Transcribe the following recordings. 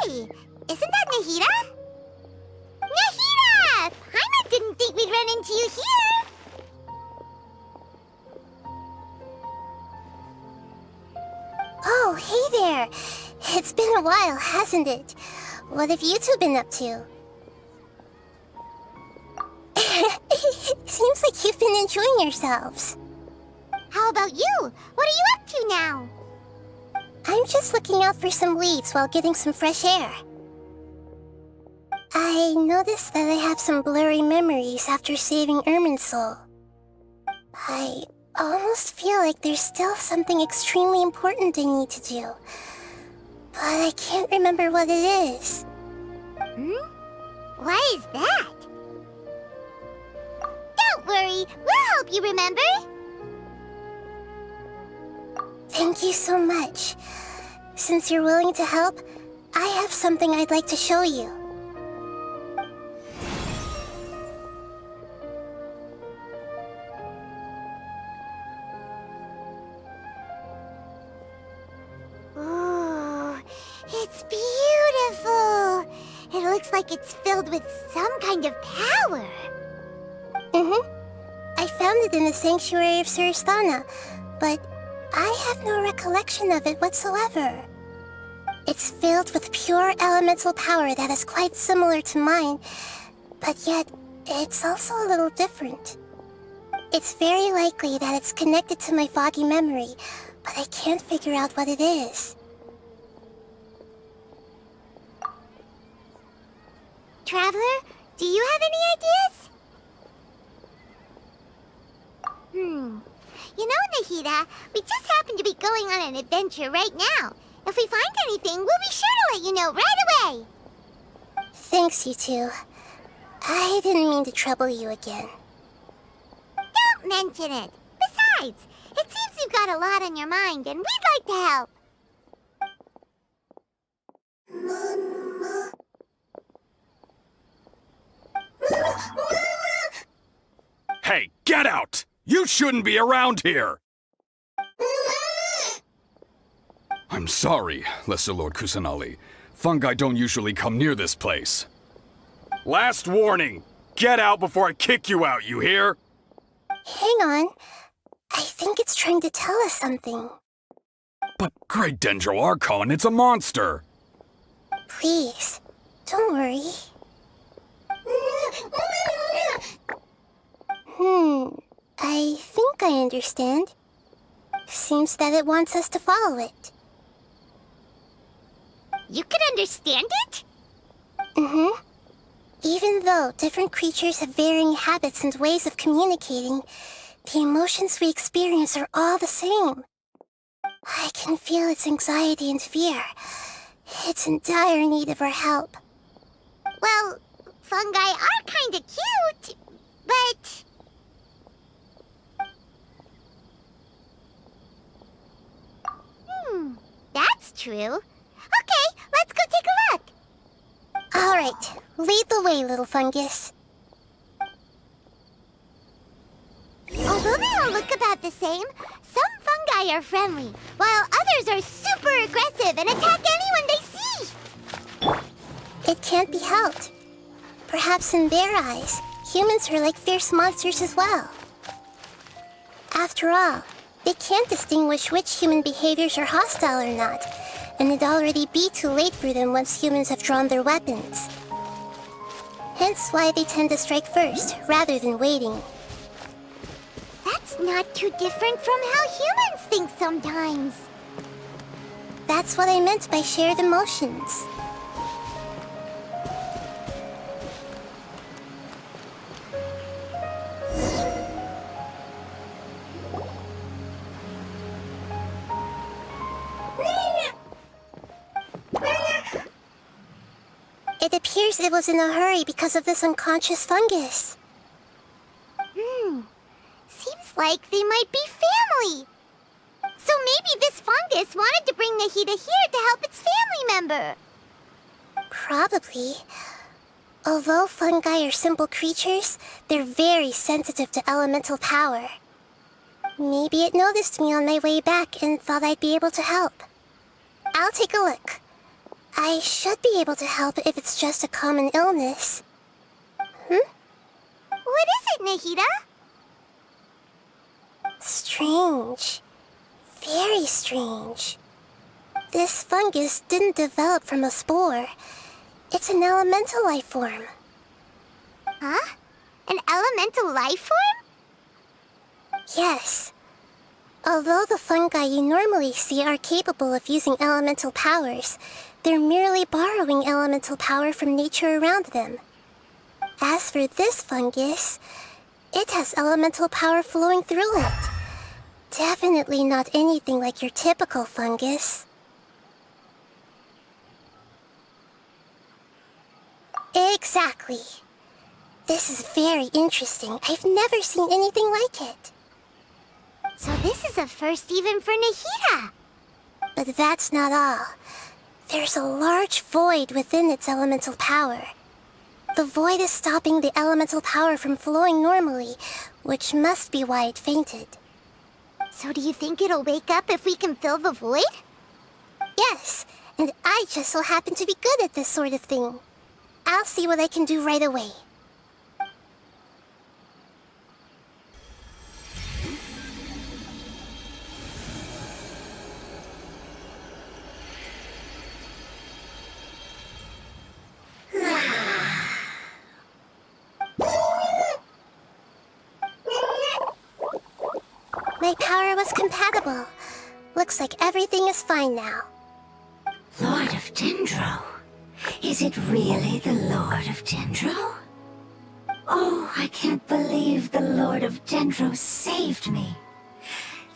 Hey, isn't that Nahida? Nahida! Paimon didn't think we'd run into you here. Oh, hey there. It's been a while, hasn't it? What have you two been up to? Seems like you've been enjoying yourselves. How about you? What are you up to now? I'm just looking out for some leads while getting some fresh air. I noticed that I have some blurry memories after saving Irminsul. I almost feel like there's still something extremely important I need to do. But I can't remember what it is. Why is that? Don't worry, we'll help you remember. Thank you so much. Since you're willing to help, I have something I'd like to show you. Ooh, it's beautiful. It looks like it's filled with some kind of power. I found it in the sanctuary of Suristana, but I have no recollection of it whatsoever. It's filled with pure elemental power that is quite similar to mine, but yet it's also a little different. It's very likely that it's connected to my foggy memory, but I can't figure out what it is. Traveler, do you have any ideas? You know, Nahida, we just happen to be going on an adventure right now. If we find anything, we'll be sure to let you know right away. Thanks, you two. I didn't mean to trouble you again. Don't mention it. Besides, it seems you've got a lot on your mind, and we'd like to help. Hey, get out! You shouldn't be around here! I'm sorry, Lesser Lord Kusanali. Fungi don't usually come near this place. Last warning! Get out before I kick you out, you hear? Hang on. I think it's trying to tell us something. But Great Dendro Archon, it's a monster! Please, don't worry. I think I understand. Seems that it wants us to follow it. You can understand it? Even though different creatures have varying habits and ways of communicating, the emotions we experience are all the same. I can feel its anxiety and fear. It's in dire need of our help. Well, fungi are kinda cute, but... that's true. Okay, let's go take a look. All right, lead the way, little fungus. Although they all look about the same, some fungi are friendly, while others are super aggressive and attack anyone they see. It can't be helped. Perhaps in their eyes, humans are like fierce monsters as well. After all, they can't distinguish which human behaviors are hostile or not, and it'd already be too late for them once humans have drawn their weapons. Hence why they tend to strike first, rather than waiting. That's not too different from how humans think sometimes. That's what I meant by shared emotions. It appears it was in a hurry because of this unconscious fungus. Seems like they might be family. So maybe this fungus wanted to bring Nahida here to help its family member. Probably. Although fungi are simple creatures, they're very sensitive to elemental power. Maybe it noticed me on my way back and thought I'd be able to help. I'll take a look. I should be able to help if it's just a common illness. Hmm? What is it, Nahida? Strange. Very strange. This fungus didn't develop from a spore. It's an elemental life form. Huh? An elemental life form? Yes. Although the fungi you normally see are capable of using elemental powers, they're merely borrowing elemental power from nature around them. As for this fungus, it has elemental power flowing through it. Definitely not anything like your typical fungus. Exactly. This is very interesting. I've never seen anything like it. So this is a first even for Nahida. But that's not all. There's a large void within its elemental power. The void is stopping the elemental power from flowing normally, which must be why it fainted. So do you think it'll wake up if we can fill the void? Yes, and I just so happen to be good at this sort of thing. I'll see what I can do right away. My power was compatible. Looks like everything is fine now. Lord of Dendro? Is it really the Lord of Dendro? Oh, I can't believe the Lord of Dendro saved me.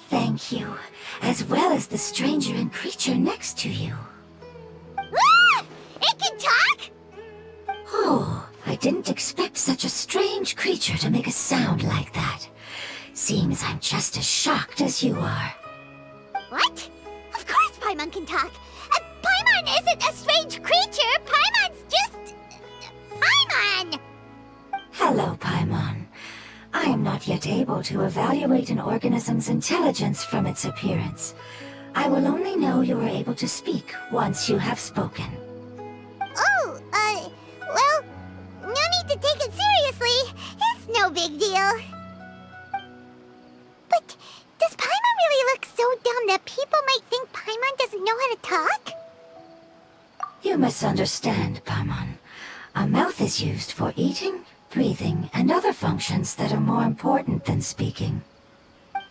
Thank you, as well as the stranger and creature next to you. Ah! It can talk? Oh, I didn't expect such a strange creature to make a sound like that. Seems I'm just as shocked as you are. What? Of course Paimon can talk. Paimon isn't a strange creature. Paimon's just... Paimon! Hello, Paimon. I am not yet able to evaluate an organism's intelligence from its appearance. I will only know you are able to speak once you have spoken. Oh, well, no need to take it seriously. It's no big deal. But does Paimon really look so dumb that people might think Paimon doesn't know how to talk? You misunderstand, Paimon. A mouth is used for eating, breathing, and other functions that are more important than speaking.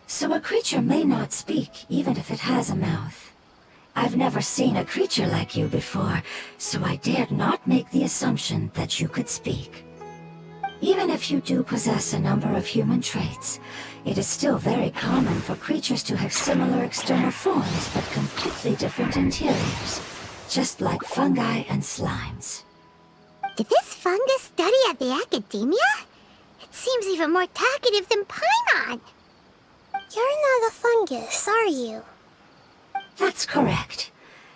So a creature may not speak, even if it has a mouth. I've never seen a creature like you before, so I dared not make the assumption that you could speak. Even if you do possess a number of human traits, it is still very common for creatures to have similar external forms but completely different interiors, just like fungi and slimes. Did this fungus study at the academia? It seems even more talkative than Paimon. You're not a fungus, are you? That's correct.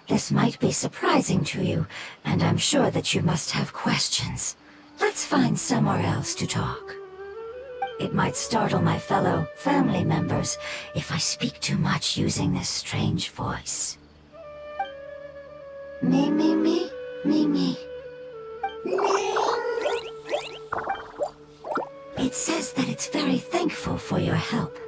This might be surprising to you, and I'm sure that you must have questions. Let's find somewhere else to talk. It might startle my fellow family members if I speak too much using this strange voice. Me, me, me, me, me. It says that it's very thankful for your help.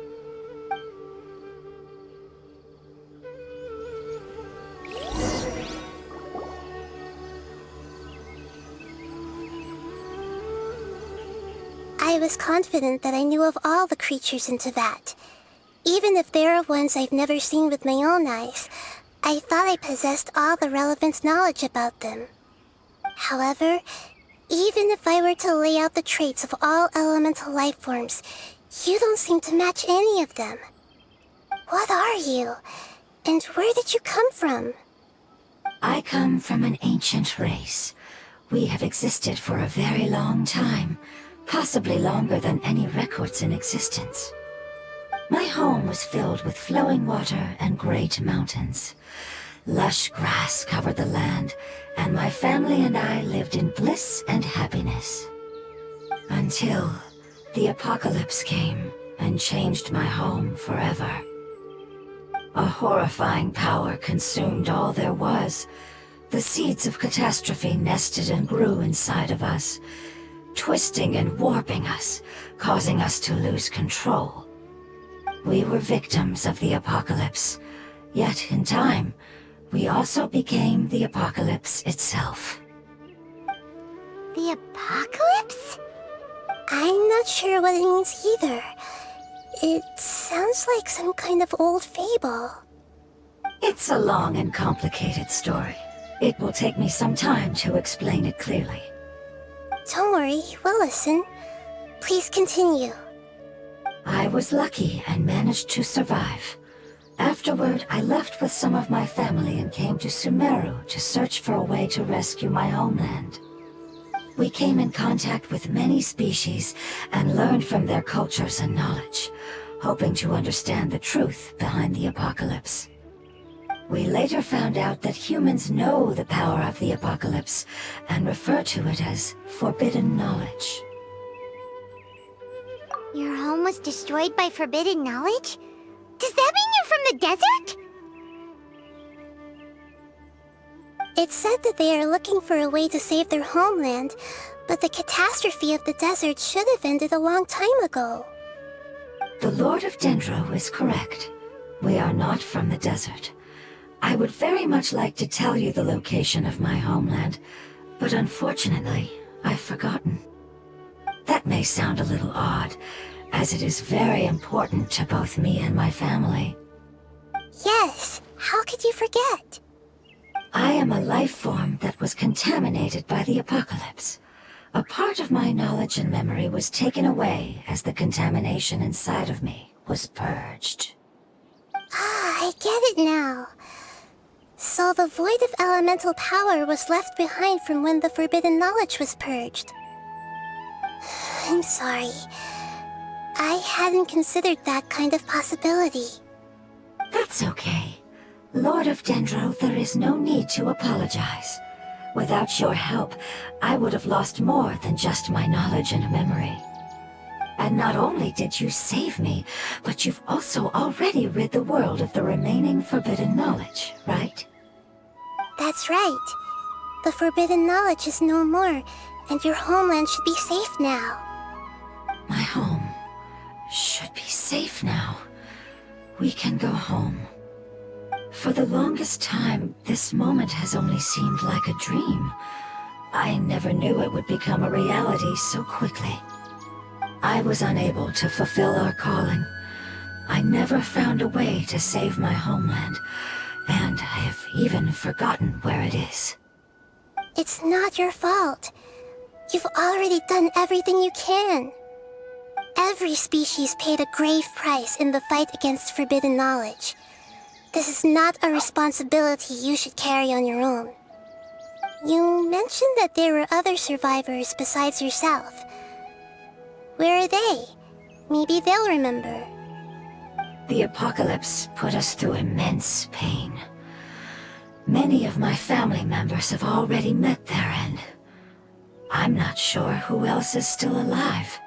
I was confident that I knew of all the creatures in Teyvat. Even if there are ones I've never seen with my own eyes, I thought I possessed all the relevant knowledge about them. However, even if I were to lay out the traits of all elemental life forms, you don't seem to match any of them. What are you? And where did you come from? I come from an ancient race. We have existed for a very long time, possibly longer than any records in existence. My home was filled with flowing water and great mountains. Lush grass covered the land, and my family and I lived in bliss and happiness. Until the apocalypse came and changed my home forever. A horrifying power consumed all there was. The seeds of catastrophe nested and grew inside of us, twisting and warping us, causing us to lose control. We were victims of the apocalypse, yet in time, we also became the apocalypse itself. The apocalypse? I'm not sure what it means either. It sounds like some kind of old fable. It's a long and complicated story. It will take me some time to explain it clearly. Don't worry, we'll listen. Please continue. I was lucky and managed to survive. Afterward, I left with some of my family and came to Sumeru to search for a way to rescue my homeland. We came in contact with many species and learned from their cultures and knowledge, hoping to understand the truth behind the apocalypse. We later found out that humans know the power of the apocalypse and refer to it as forbidden knowledge. Your home was destroyed by forbidden knowledge? Does that mean you're from the desert? It said that they are looking for a way to save their homeland, but the catastrophe of the desert should have ended a long time ago. The Lord of Dendro is correct. We are not from the desert. I would very much like to tell you the location of my homeland, but unfortunately, I've forgotten. That may sound a little odd, as it is very important to both me and my family. Yes, how could you forget? I am a life form that was contaminated by the apocalypse. A part of my knowledge and memory was taken away as the contamination inside of me was purged. Ah, I get it now. So the void of elemental power was left behind from when the forbidden knowledge was purged. I'm sorry. I hadn't considered that kind of possibility. That's okay. Lord of Dendro, there is no need to apologize. Without your help, I would have lost more than just my knowledge and memory. And not only did you save me, but you've also already rid the world of the remaining forbidden knowledge, right? That's right. The forbidden knowledge is no more, and your homeland should be safe now. My home should be safe now. We can go home. For the longest time, this moment has only seemed like a dream. I never knew it would become a reality so quickly. I was unable to fulfill our calling. I never found a way to save my homeland, and I have even forgotten where it is. It's not your fault. You've already done everything you can. Every species paid a grave price in the fight against forbidden knowledge. This is not a responsibility you should carry on your own. You mentioned that there were other survivors besides yourself. Where are they? Maybe they'll remember. The apocalypse put us through immense pain. Many of my family members have already met their end. I'm not sure who else is still alive.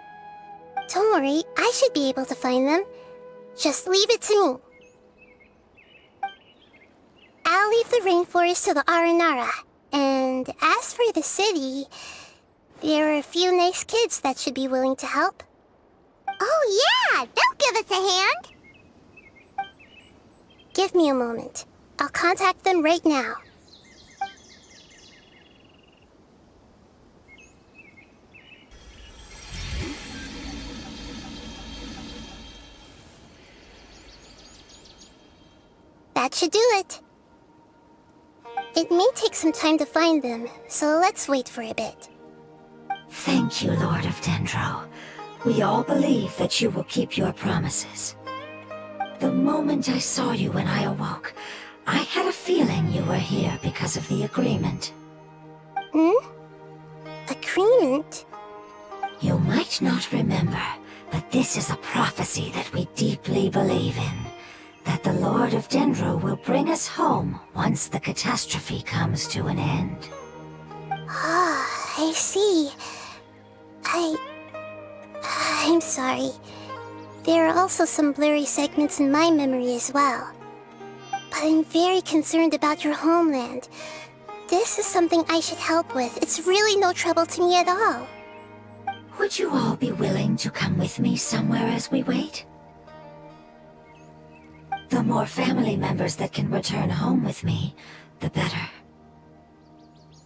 Don't worry, I should be able to find them. Just leave it to me. I'll leave the rainforest to the Aranara. And as for the city, there are a few nice kids that should be willing to help. Oh yeah, they'll give us a hand. Give me a moment. I'll contact them right now. That should do it. It may take some time to find them, so let's wait for a bit. Thank you, Lord of Dendro. We all believe that you will keep your promises. The moment I saw you when I awoke, I had a feeling you were here because of the agreement. Agreement? You might not remember, but this is a prophecy that we deeply believe in. That the Lord of Dendro will bring us home once the catastrophe comes to an end. Ah, I see. I'm sorry. There are also some blurry segments in my memory as well. But I'm very concerned about your homeland. this is something I should help with. It's really no trouble to me at all. Would you all be willing to come with me somewhere as we wait? The more family members that can return home with me, the better.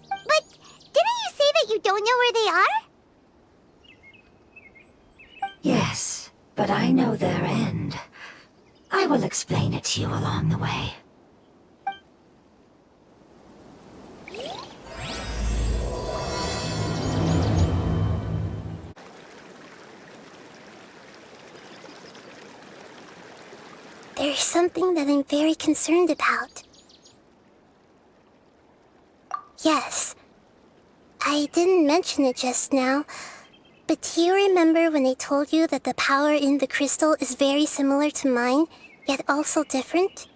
But didn't you say that you don't know where they are? Yes, but I know their end. I will explain it to you along the way. There's something that I'm very concerned about. Yes, I didn't mention it just now, but do you remember when I told you that the power in the crystal is very similar to mine, yet also different?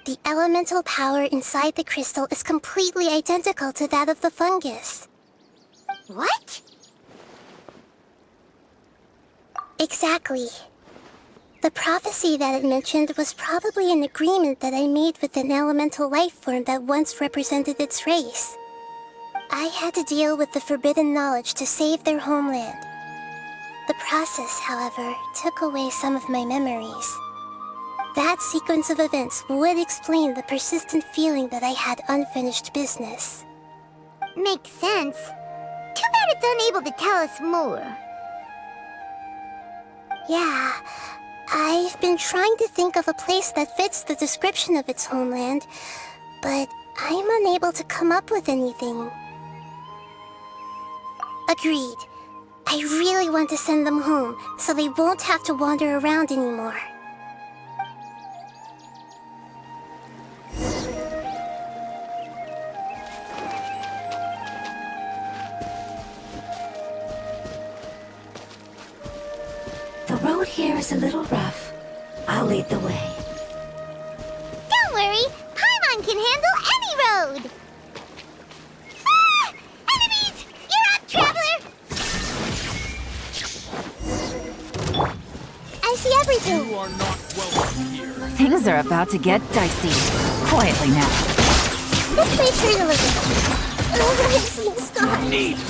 The elemental power inside the crystal is completely identical to that of the fungus. What? Exactly. The prophecy that it mentioned was probably an agreement that I made with an elemental life form that once represented its race. I had to deal with the forbidden knowledge to save their homeland. The process, however, took away some of my memories. That sequence of events would explain the persistent feeling that I had unfinished business. Makes sense. Too bad it's unable to tell us more. Yeah, I've been trying to think of a place that fits the description of its homeland, but I'm unable to come up with anything. Agreed. I really want to send them home, so they won't have to wander around anymore. The road here is a little rough. I'll lead the way. Don't worry, Paimon can handle any road! Ah! Enemies! You're up, traveler! I see everything. You are not welcome here. Things are about to get dicey. Quietly now. This place hurt a little. I'm seeing scars. Need to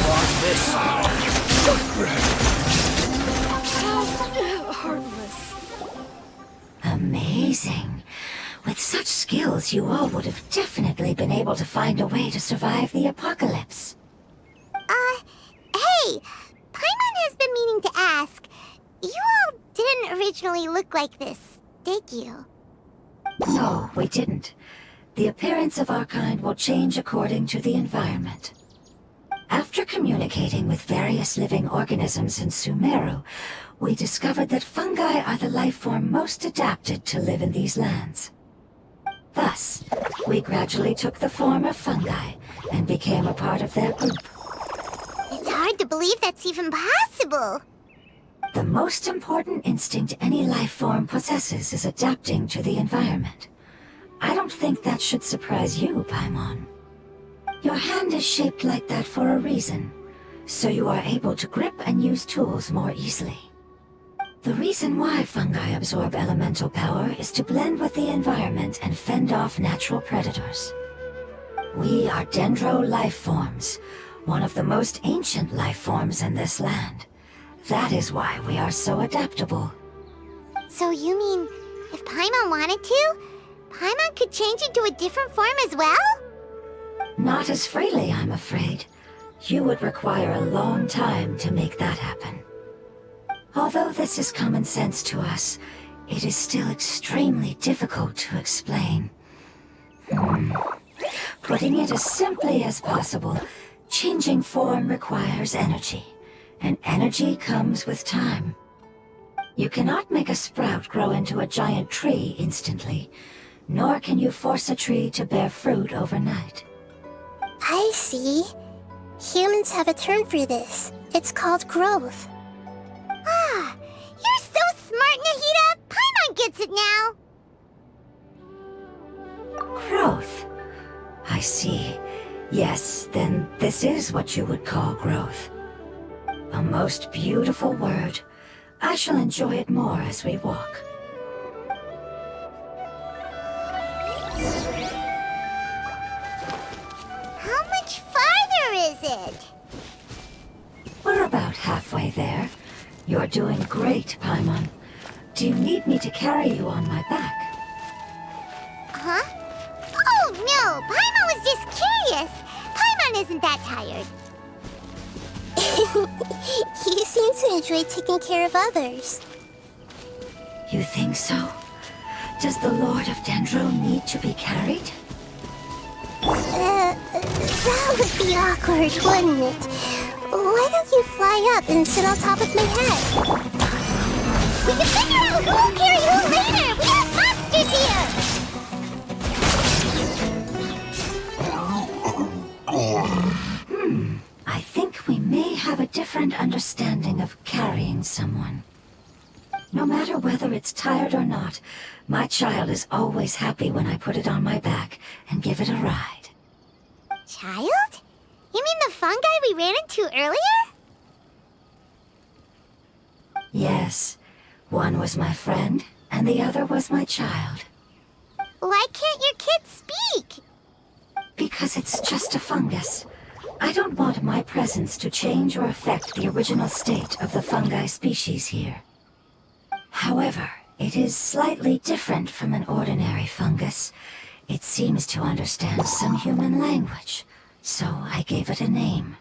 walk this. Amazing. With such skills, you all would have definitely been able to find a way to survive the apocalypse. Hey! Paimon has been meaning to ask. You all didn't originally look like this, did you? No, we didn't. The appearance of our kind will change according to the environment. After communicating with various living organisms in Sumeru, we discovered that fungi are the life form most adapted to live in these lands. Thus, we gradually took the form of fungi and became a part of their group. It's hard to believe that's even possible. The most important instinct any life form possesses is adapting to the environment. I don't think that should surprise you, Paimon. Your hand is shaped like that for a reason, so you are able to grip and use tools more easily. The reason why fungi absorb elemental power is to blend with the environment and fend off natural predators. We are dendro life forms, one of the most ancient life forms in this land. That is why we are so adaptable. So you mean, if Paimon wanted to, Paimon could change into a different form as well? Not as freely, I'm afraid. You would require a long time to make that happen. Although this is common sense to us, it is still extremely difficult to explain. Putting it as simply as possible, changing form requires energy, and energy comes with time. You cannot make a sprout grow into a giant tree instantly, nor can you force a tree to bear fruit overnight. I see. Humans have a term for this. It's called growth. Ah, you're so smart, Nahida! Paimon gets it now! Growth. I see. Yes, then this is what you would call growth. A most beautiful word. I shall enjoy it more as we walk. acid. We're about halfway there. You're doing great, Paimon. Do you need me to carry you on my back? Huh? Oh, no! Paimon was just curious. Paimon isn't that tired. You seem to enjoy taking care of others. You think so? Does the Lord of Dendro need to be carried? That would be awkward, wouldn't it? Why don't you fly up and sit on top of my head? We can figure out who will carry who later! We have monsters here! I think we may have a different understanding of carrying someone. No matter whether it's tired or not, my child is always happy when I put it on my back and give it a ride. Child? You mean the fungi we ran into earlier? Yes, one was my friend, and the other was my child. Why can't your kid speak? Because it's just a fungus. I don't want my presence to change or affect the original state of the fungi species here. However, it is slightly different from an ordinary fungus. It seems to understand some human language, so I gave it a name.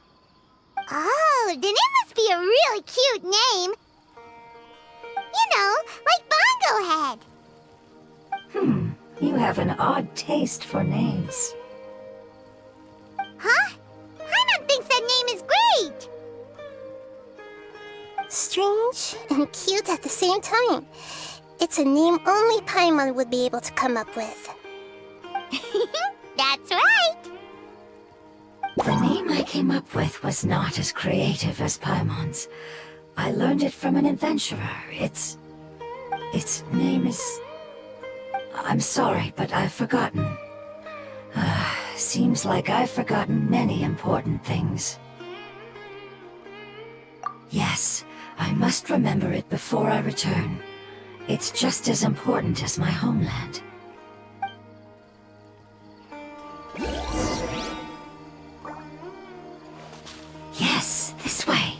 Oh, then it must be a really cute name. You know, like Bongo Head. You have an odd taste for names. Huh? Paimon thinks that name is great. Strange and cute at the same time. It's a name only Paimon would be able to come up with. That's right. The name I came up with was not as creative as Paimon's. I learned it from an adventurer. Its name is... I'm sorry, but I've forgotten. Seems like I've forgotten many important things. Yes, I must remember it before I return. It's just as important as my homeland. Yes, this way.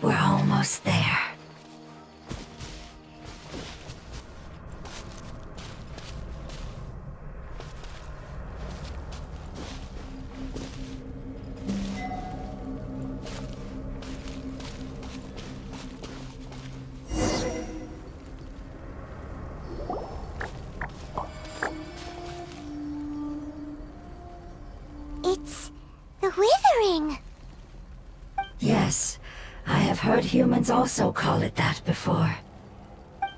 We're almost there. It's the Withering. Yes, I have heard humans also call it that before.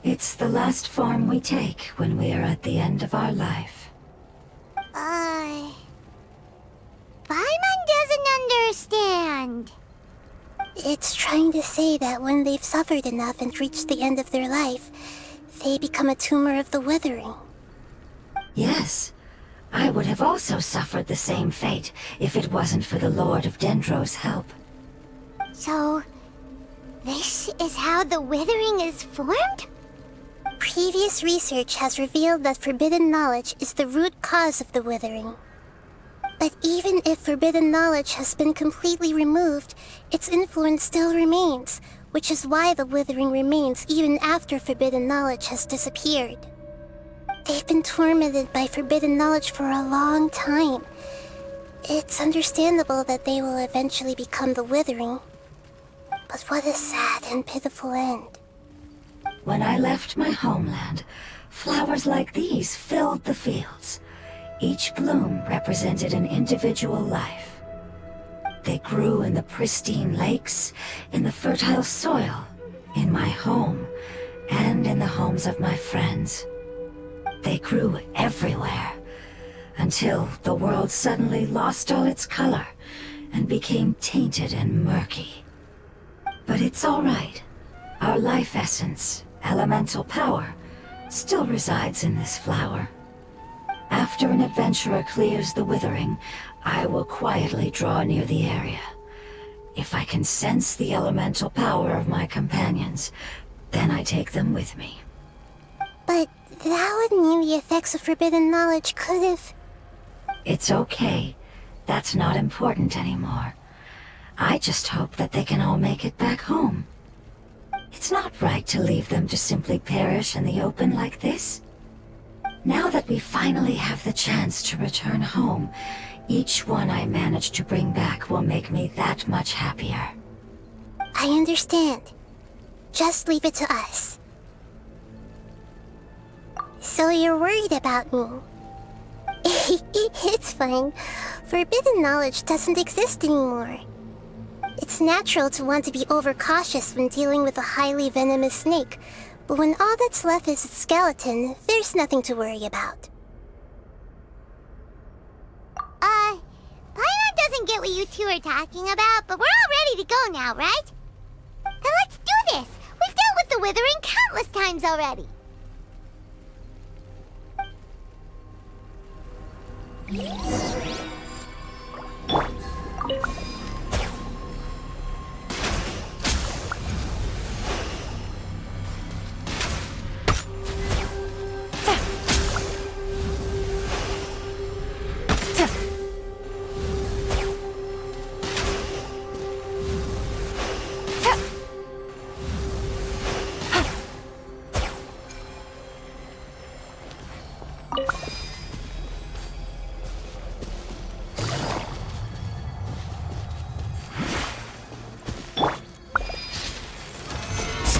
It's the last form we take when we are at the end of our life. Paimon doesn't understand. It's trying to say that when they've suffered enough and reached the end of their life, they become a tumor of the Withering. Yes, I would have also suffered the same fate if it wasn't for the Lord of Dendro's help. So, this is how the Withering is formed? Previous research has revealed that forbidden knowledge is the root cause of the Withering. But even if forbidden knowledge has been completely removed, its influence still remains, which is why the Withering remains even after forbidden knowledge has disappeared. They've been tormented by forbidden knowledge for a long time. It's understandable that they will eventually become the Withering. But what a sad and pitiful end. When I left my homeland, flowers like these filled the fields. Each bloom represented an individual life. They grew in the pristine lakes, in the fertile soil, in my home, and in the homes of my friends. They grew everywhere, until the world suddenly lost all its color and became tainted and murky. But it's all right. Our life essence, elemental power, still resides in this flower. After an adventurer clears the Withering, I will quietly draw near the area. If I can sense the elemental power of my companions, then I take them with me. But that would mean the effects of forbidden knowledge could have... It's okay. That's not important anymore. I just hope that they can all make it back home. It's not right to leave them to simply perish in the open like this. Now that we finally have the chance to return home, each one I manage to bring back will make me that much happier. I understand. Just leave it to us. So you're worried about me? It's fine. Forbidden knowledge doesn't exist anymore. It's natural to want to be overcautious when dealing with a highly venomous snake, but when all that's left is its skeleton, there's nothing to worry about. Paimon doesn't get what you two are talking about, but we're all ready to go now, right? Then let's do this! We've dealt with the Withering countless times already!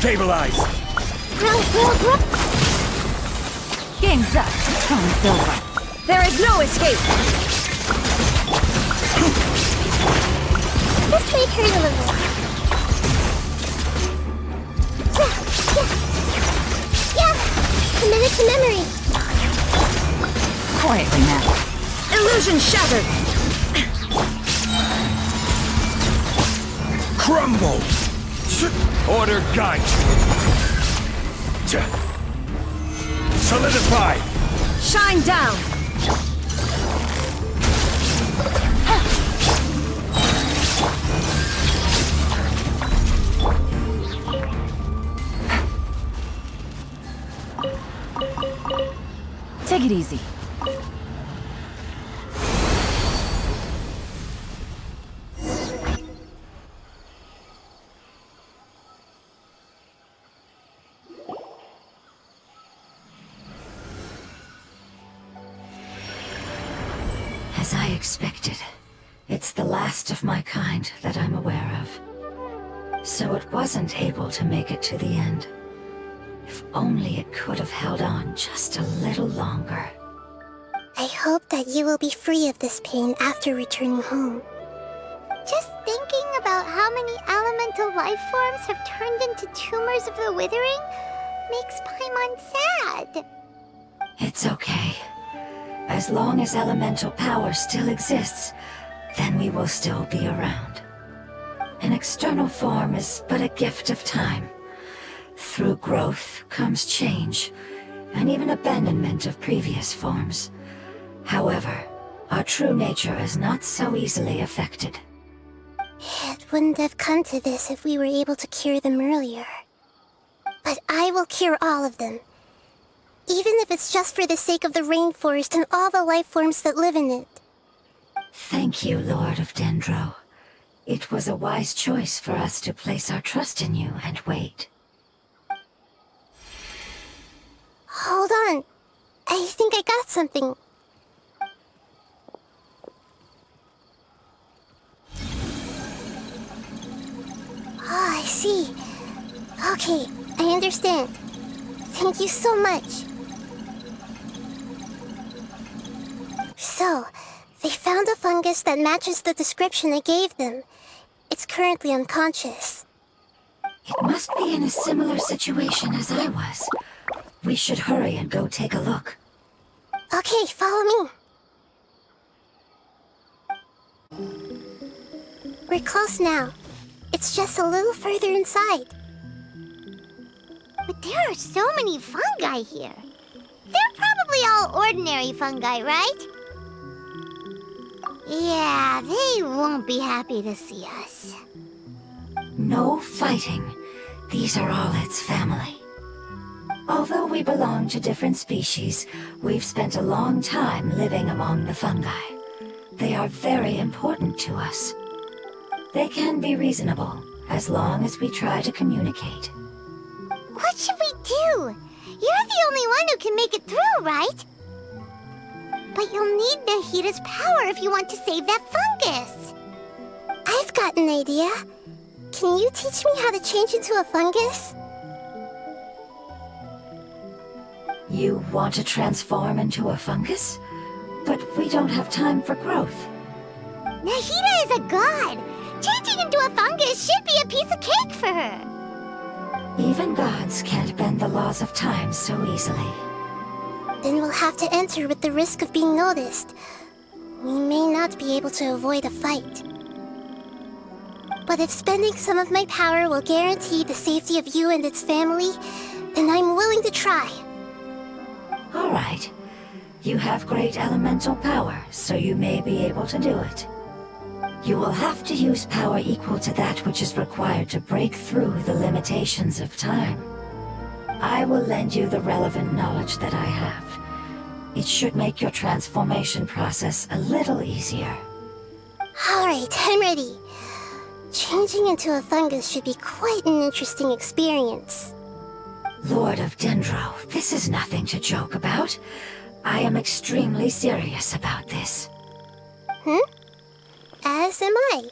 Stabilize! Game's up. Time's over. There is no escape. This might hurt a little. Yeah! Commit it to memory. Quietly now. Illusion shattered! Crumble! Order guide! Solidify! Shine down! Take it easy. As I expected, it's the last of my kind that I'm aware of. So it wasn't able to make it to the end. If only it could have held on just a little longer. I hope that you will be free of this pain after returning home. Just thinking about how many elemental life forms have turned into tumors of the Withering makes Paimon sad. It's okay. As long as elemental power still exists, then we will still be around. An external form is but a gift of time. Through growth comes change, and even abandonment of previous forms. However, our true nature is not so easily affected. It wouldn't have come to this if we were able to cure them earlier. But I will cure all of them. Even if it's just for the sake of the rainforest and all the life forms that live in it. Thank you, Lord of Dendro. It was a wise choice for us to place our trust in you and wait. Hold on. I think I got something. Oh, I see. Okay, I understand. Thank you so much. So, they found a fungus that matches the description I gave them. It's currently unconscious. It must be in a similar situation as I was. We should hurry and go take a look. Okay, follow me. We're close now. It's just a little further inside. But there are so many fungi here. They're probably all ordinary fungi, right? Yeah, they won't be happy to see us. No fighting. These are all its family. Although we belong to different species, we've spent a long time living among the fungi. They are very important to us. They can be reasonable, as long as we try to communicate. What should we do? You're the only one who can make it through, right? But you'll need Nahida's power if you want to save that fungus. I've got an idea. Can you teach me how to change into a fungus? You want to transform into a fungus? But we don't have time for growth. Nahida is a god. Changing into a fungus should be a piece of cake for her. Even gods can't bend the laws of time so easily. Then we'll have to enter with the risk of being noticed. We may not be able to avoid a fight. But if spending some of my power will guarantee the safety of you and its family, then I'm willing to try. All right. You have great elemental power, so you may be able to do it. You will have to use power equal to that which is required to break through the limitations of time. I will lend you the relevant knowledge that I have. It should make your transformation process a little easier. Alright, I'm ready. Changing into a fungus should be quite an interesting experience. Lord of Dendro, this is nothing to joke about. I am extremely serious about this. As am I.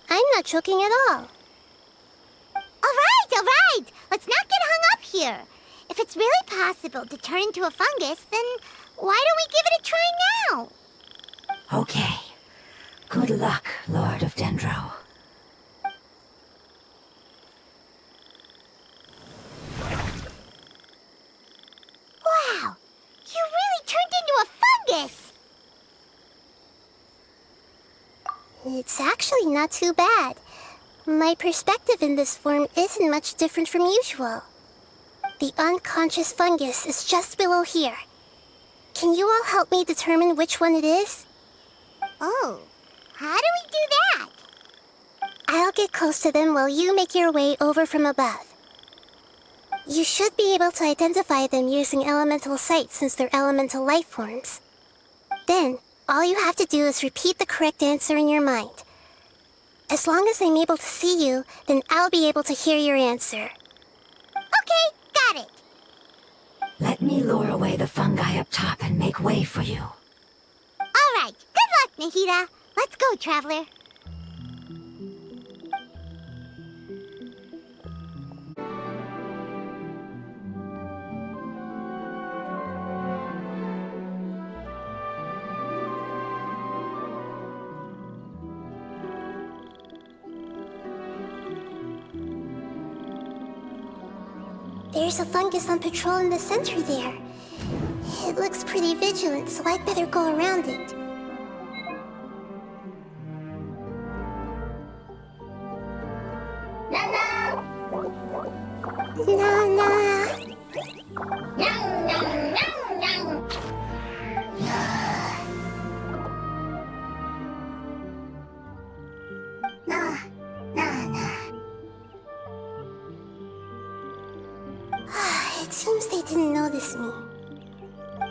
I'm not joking at all. All right. Let's not get hung up here. If it's really possible to turn into a fungus, then why don't we give it a try now? Okay. Good luck, Lord of Dendro. Wow! You really turned into a fungus! It's actually not too bad. My perspective in this form isn't much different from usual. The unconscious fungus is just below here. Can you all help me determine which one it is? Oh, how do we do that? I'll get close to them while you make your way over from above. You should be able to identify them using elemental sight since they're elemental life forms. Then, all you have to do is repeat the correct answer in your mind. As long as I'm able to see you, then I'll be able to hear your answer. Okay, got it. Let me lure away the fungi up top and make way for you. All right, good luck, Nahida. Let's go, Traveler. There's a fungus on patrol in the center there. It looks pretty vigilant, so I'd better go around it. Nana! It seems they didn't notice me.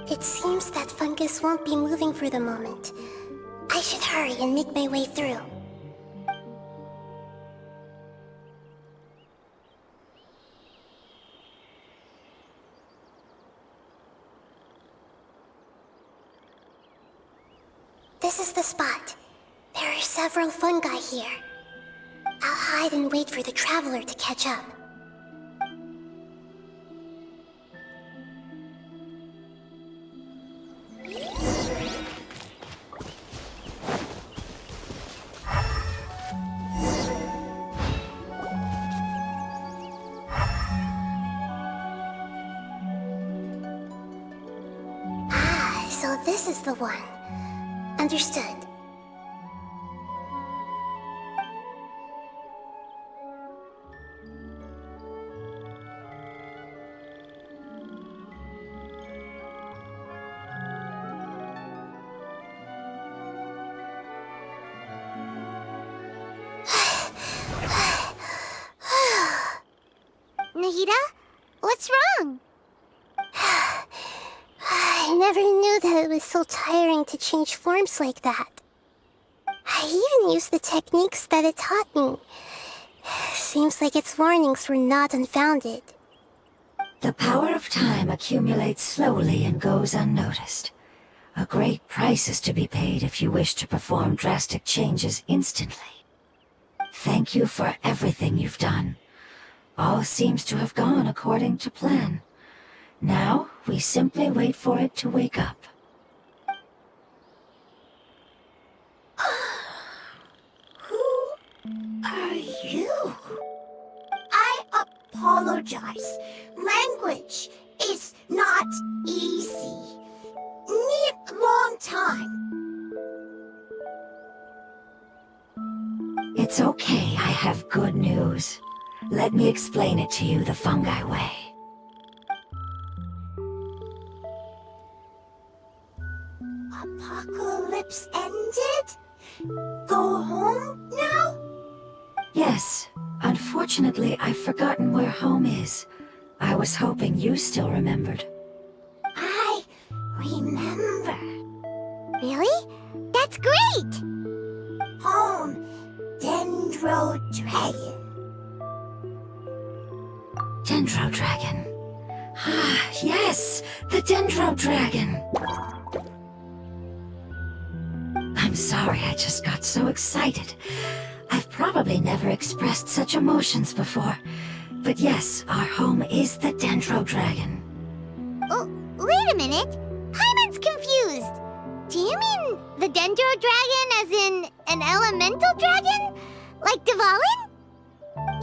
It seems that fungus won't be moving for the moment. I should hurry and make my way through. This is the spot. There are several fungi here. I'll hide and wait for the traveler to catch up. So this is the one. Understood. Nahida, what's wrong? I never knew that it was so tiring to change forms like that. I I even used the techniques that it taught me. Seems like its warnings were not unfounded. The power of time accumulates slowly and goes unnoticed. A great price is to be paid if you wish to perform drastic changes instantly. Thank you for everything you've done. All seems to have gone according to plan. Now, we simply wait for it to wake up. Who are you? I apologize. Language is not easy. Need long time. It's okay, I have good news. Let me explain it to you the fungi way. Apocalypse ended? Go home now? Yes. Unfortunately, I've forgotten where home is. I was hoping you still remembered. I remember. Really? That's great! Home, Dendro Dragon. Dendro Dragon. Ah, yes! The Dendro Dragon! I'm sorry, I just got so excited. I've probably never expressed such emotions before. But yes, our home is the Dendro Dragon. Oh, wait a minute. Hyman's confused. Do you mean the Dendro Dragon as in an elemental dragon? Like Dvalin?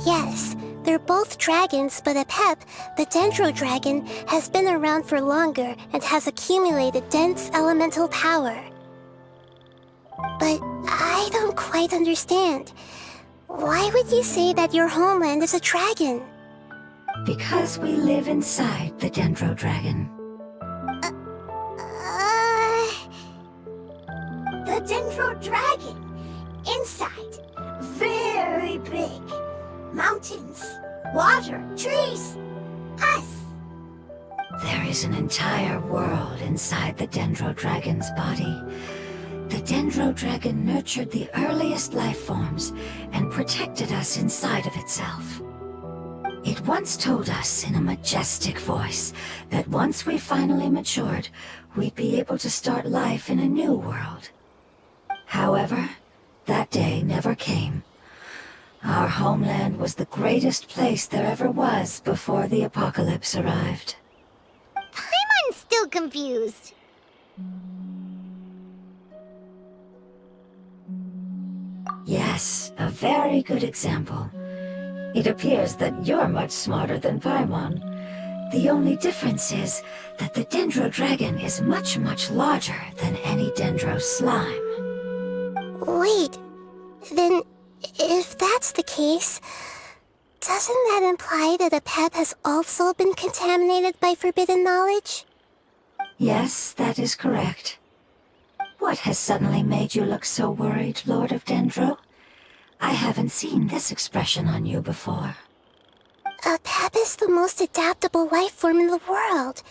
Yes, they're both dragons, but Apep, the Dendro Dragon, has been around for longer and has accumulated dense elemental power. But I don't quite understand. Why would you say that your homeland is a dragon? Because we live inside the Dendro Dragon. The Dendro Dragon. Inside. Very big. Mountains, water, trees. Us. There is an entire world inside the Dendro Dragon's body. The Dendro Dragon nurtured the earliest life forms and protected us inside of itself. It once told us in a majestic voice that once we finally matured, we'd be able to start life in a new world. However, that day never came. Our homeland was the greatest place there ever was before the apocalypse arrived. Hyman's still confused. Yes, a very good example. It appears that you're much smarter than Paimon. The only difference is that the Dendro Dragon is much, much larger than any Dendro slime. Wait, then if that's the case, doesn't that imply that Apep has also been contaminated by forbidden knowledge? Yes, that is correct. What has suddenly made you look so worried, Lord of Dendro? I haven't seen this expression on you before. Apep is the most adaptable life form in the world.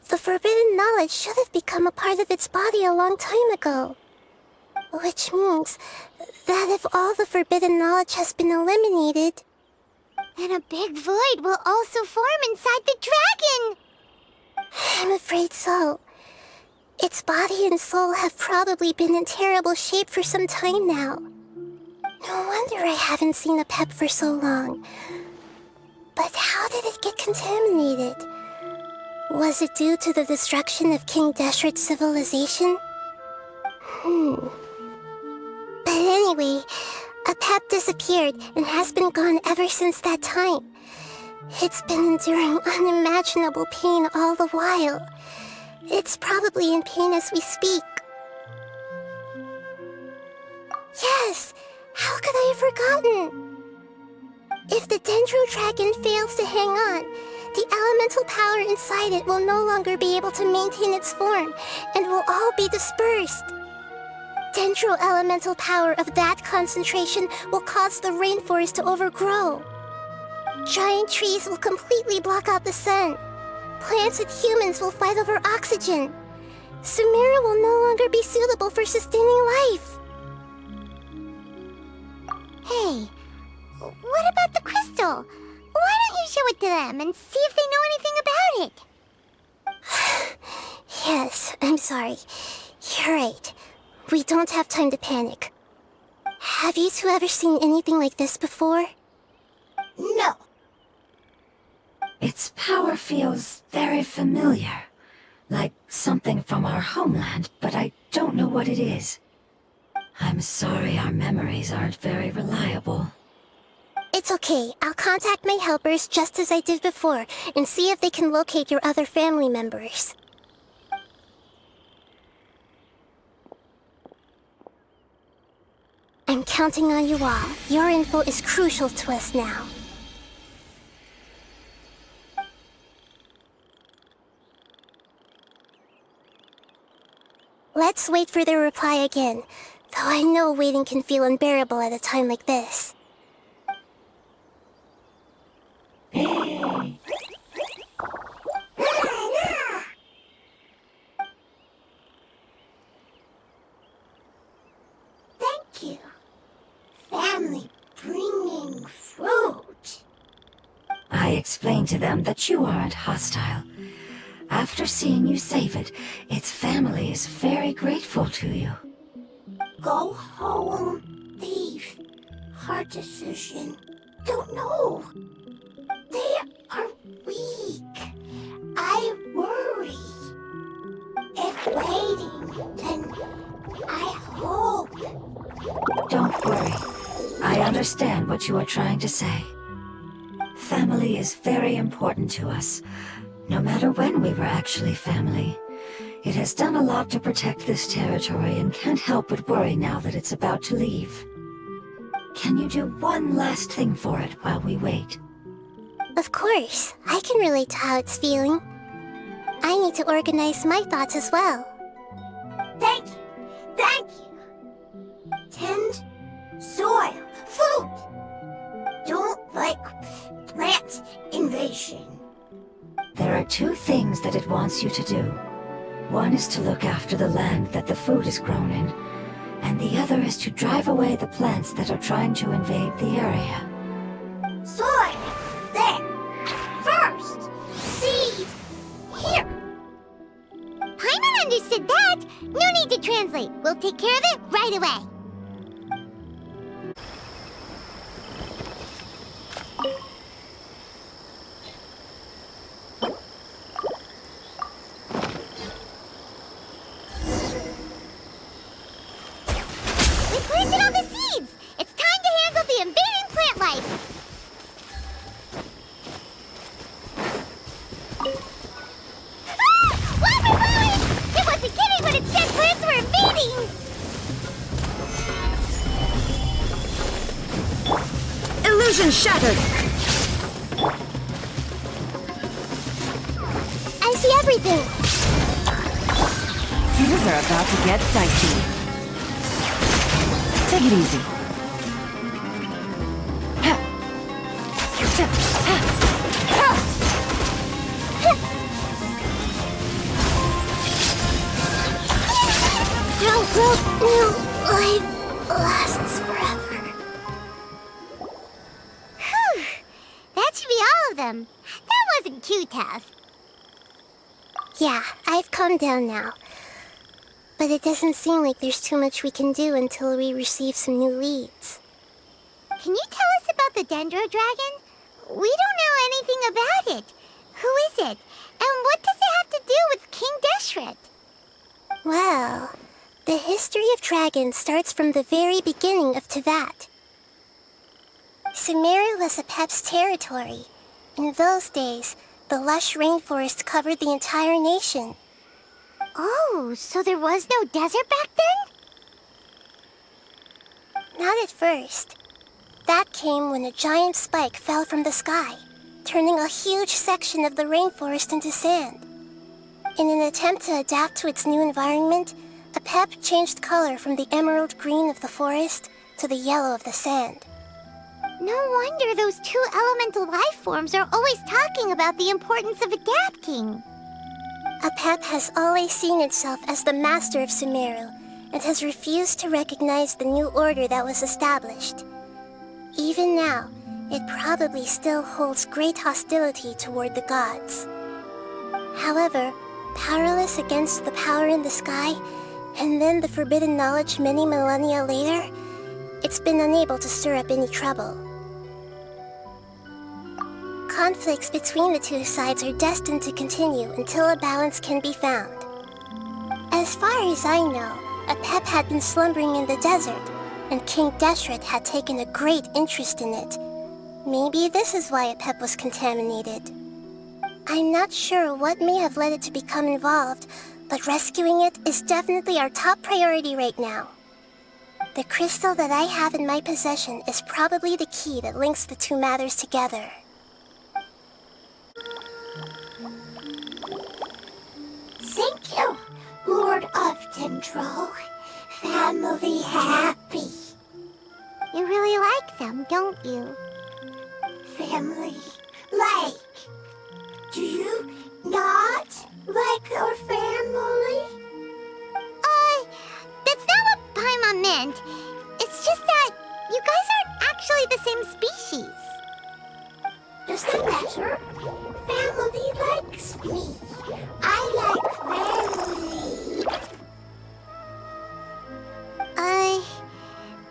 The forbidden knowledge should have become a part of its body a long time ago. Which means that if all the forbidden knowledge has been eliminated, then a big void will also form inside the dragon! I'm afraid so. Its body and soul have probably been in terrible shape for some time now. No wonder I haven't seen Apep for so long. But how did it get contaminated? Was it due to the destruction of King Deshret's civilization? But anyway, Apep disappeared and has been gone ever since that time. It's been enduring unimaginable pain all the while. It's probably in pain as we speak. Yes! How could I have forgotten? If the Dendro Dragon fails to hang on, the elemental power inside it will no longer be able to maintain its form and will all be dispersed. Dendro elemental power of that concentration will cause the rainforest to overgrow. Giant trees will completely block out the sun. Plants and humans will fight over oxygen. Sumeru will no longer be suitable for sustaining life. Hey, what about the crystal? Why don't you show it to them and see if they know anything about it? Yes, I'm sorry. You're right. We don't have time to panic. Have you two ever seen anything like this before? No. Its power feels very familiar. Like something from our homeland, but I don't know what it is. I'm sorry our memories aren't very reliable. It's okay. I'll contact my helpers just as I did before and see if they can locate your other family members. I'm counting on you all. Your info is crucial to us now. Let's wait for their reply again, though I know waiting can feel unbearable at a time like this. Thank you. Family bringing fruit. I explained to them that you aren't hostile. After seeing you save it, its family is very grateful to you. Go home, leave. Hard decision. Don't know. They are weak. I worry. If waiting, then I hope. Don't worry. I understand what you are trying to say. Family is very important to us. No matter when we were actually family. It has done a lot to protect this territory and can't help but worry now that it's about to leave. Can you do one last thing for it while we wait? Of course, I can relate to how it's feeling. I need to organize my thoughts as well. Thank you. Thank you. Tend soil, food. Don't like plant invasion. There are two things that it wants you to do. One is to look after the land that the food is grown in, and the other is to drive away the plants that are trying to invade the area. Soil. There. First. Seed. Here. Paimon understood that. No need to translate. We'll take care of it right away. Planted all the seeds! It's time to handle the invading plant life! Ah! Water! It wasn't kidding when its dead plants were invading! Illusion shattered! I see everything! Things are about to get dicey. Take it easy. New life lasts forever. Whew! That should be all of them. That wasn't too tough. Yeah, I've calmed down now. But it doesn't seem like there's too much we can do until we receive some new leads. Can you tell us about the Dendro Dragon? We don't know anything about it. Who is it? And what does it have to do with King Deshret? Well, the history of dragons starts from the very beginning of Teyvat. Sumeru was Apep's territory. In those days, the lush rainforest covered the entire nation. Oh, so there was no desert back then? Not at first. That came when a giant spike fell from the sky, turning a huge section of the rainforest into sand. In an attempt to adapt to its new environment, Apep changed color from the emerald green of the forest to the yellow of the sand. No wonder those two elemental life forms are always talking about the importance of adapting. Apep has always seen itself as the master of Sumeru, and has refused to recognize the new order that was established. Even now, it probably still holds great hostility toward the gods. However, powerless against the power in the sky, and then the forbidden knowledge many millennia later, it's been unable to stir up any trouble. Conflicts between the two sides are destined to continue until a balance can be found. As far as I know, a pep had been slumbering in the desert, and King Deshret had taken a great interest in it. Maybe this is why a pep was contaminated. I'm not sure what may have led it to become involved, but rescuing it is definitely our top priority right now. The crystal that I have in my possession is probably the key that links the two matters together. Thank you, Lord of Dendro. Family happy. You really like them, don't you? Family like. Do you not like our family? That's not what Paimon meant. It's just that you guys aren't actually the same species. Does that matter? Family likes me. I like family.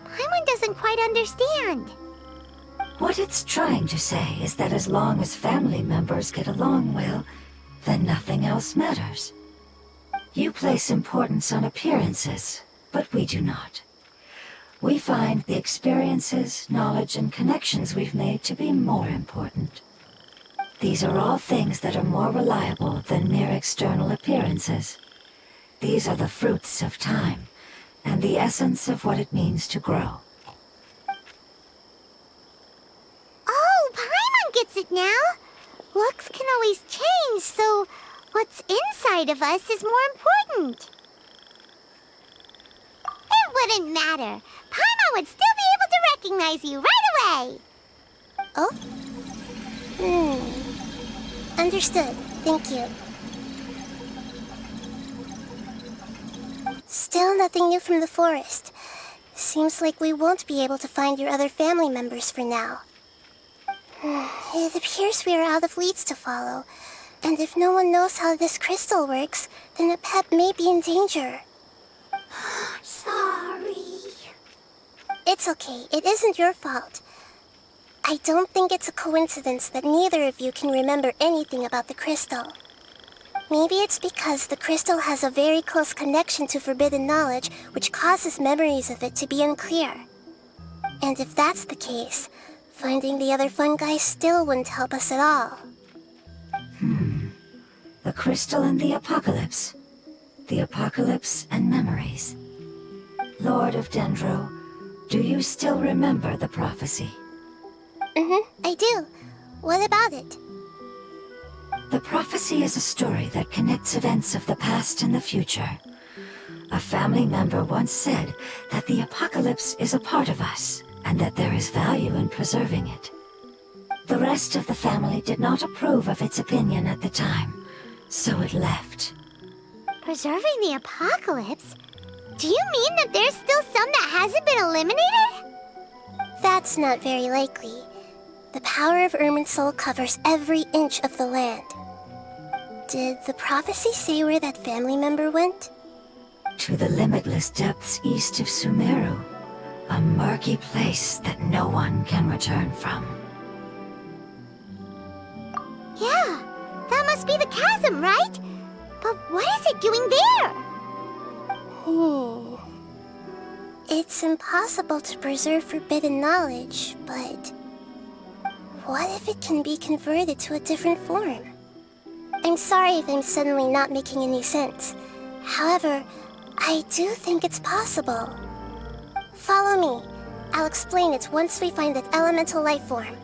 Paimon doesn't quite understand. What it's trying to say is that as long as family members get along well, then nothing else matters. You place importance on appearances, but we do not. We find the experiences, knowledge, and connections we've made to be more important. These are all things that are more reliable than mere external appearances. These are the fruits of time, and the essence of what it means to grow. Oh, Paimon gets it now. Looks can always change, so what's inside of us is more important. It wouldn't matter. Paimon would still be able to recognize you right away. Oh? Understood. Thank you. Still nothing new from the forest. Seems like we won't be able to find your other family members for now. It appears we are out of leads to follow, and if no one knows how this crystal works, then a pet may be in danger. Sorry. It's okay, it isn't your fault. I don't think it's a coincidence that neither of you can remember anything about the crystal. Maybe it's because the crystal has a very close connection to forbidden knowledge, which causes memories of it to be unclear. And if that's the case, finding the other fungi still wouldn't help us at all. The crystal and the apocalypse. The apocalypse and memories. Lord of Dendro, do you still remember the prophecy? I do. What about it? The prophecy is a story that connects events of the past and the future. A family member once said that the apocalypse is a part of us, and that there is value in preserving it. The rest of the family did not approve of its opinion at the time, so it left. Preserving the apocalypse? Do you mean that there's still some that hasn't been eliminated? That's not very likely. The power of Irminsul covers every inch of the land. Did the prophecy say where that family member went? To the limitless depths east of Sumeru, a murky place that no one can return from. Yeah, that must be the chasm, right? But what is it doing there? It's impossible to preserve forbidden knowledge, but what if it can be converted to a different form? I'm sorry if I'm suddenly not making any sense. However, I do think it's possible. Follow me. I'll explain it once we find that elemental life form.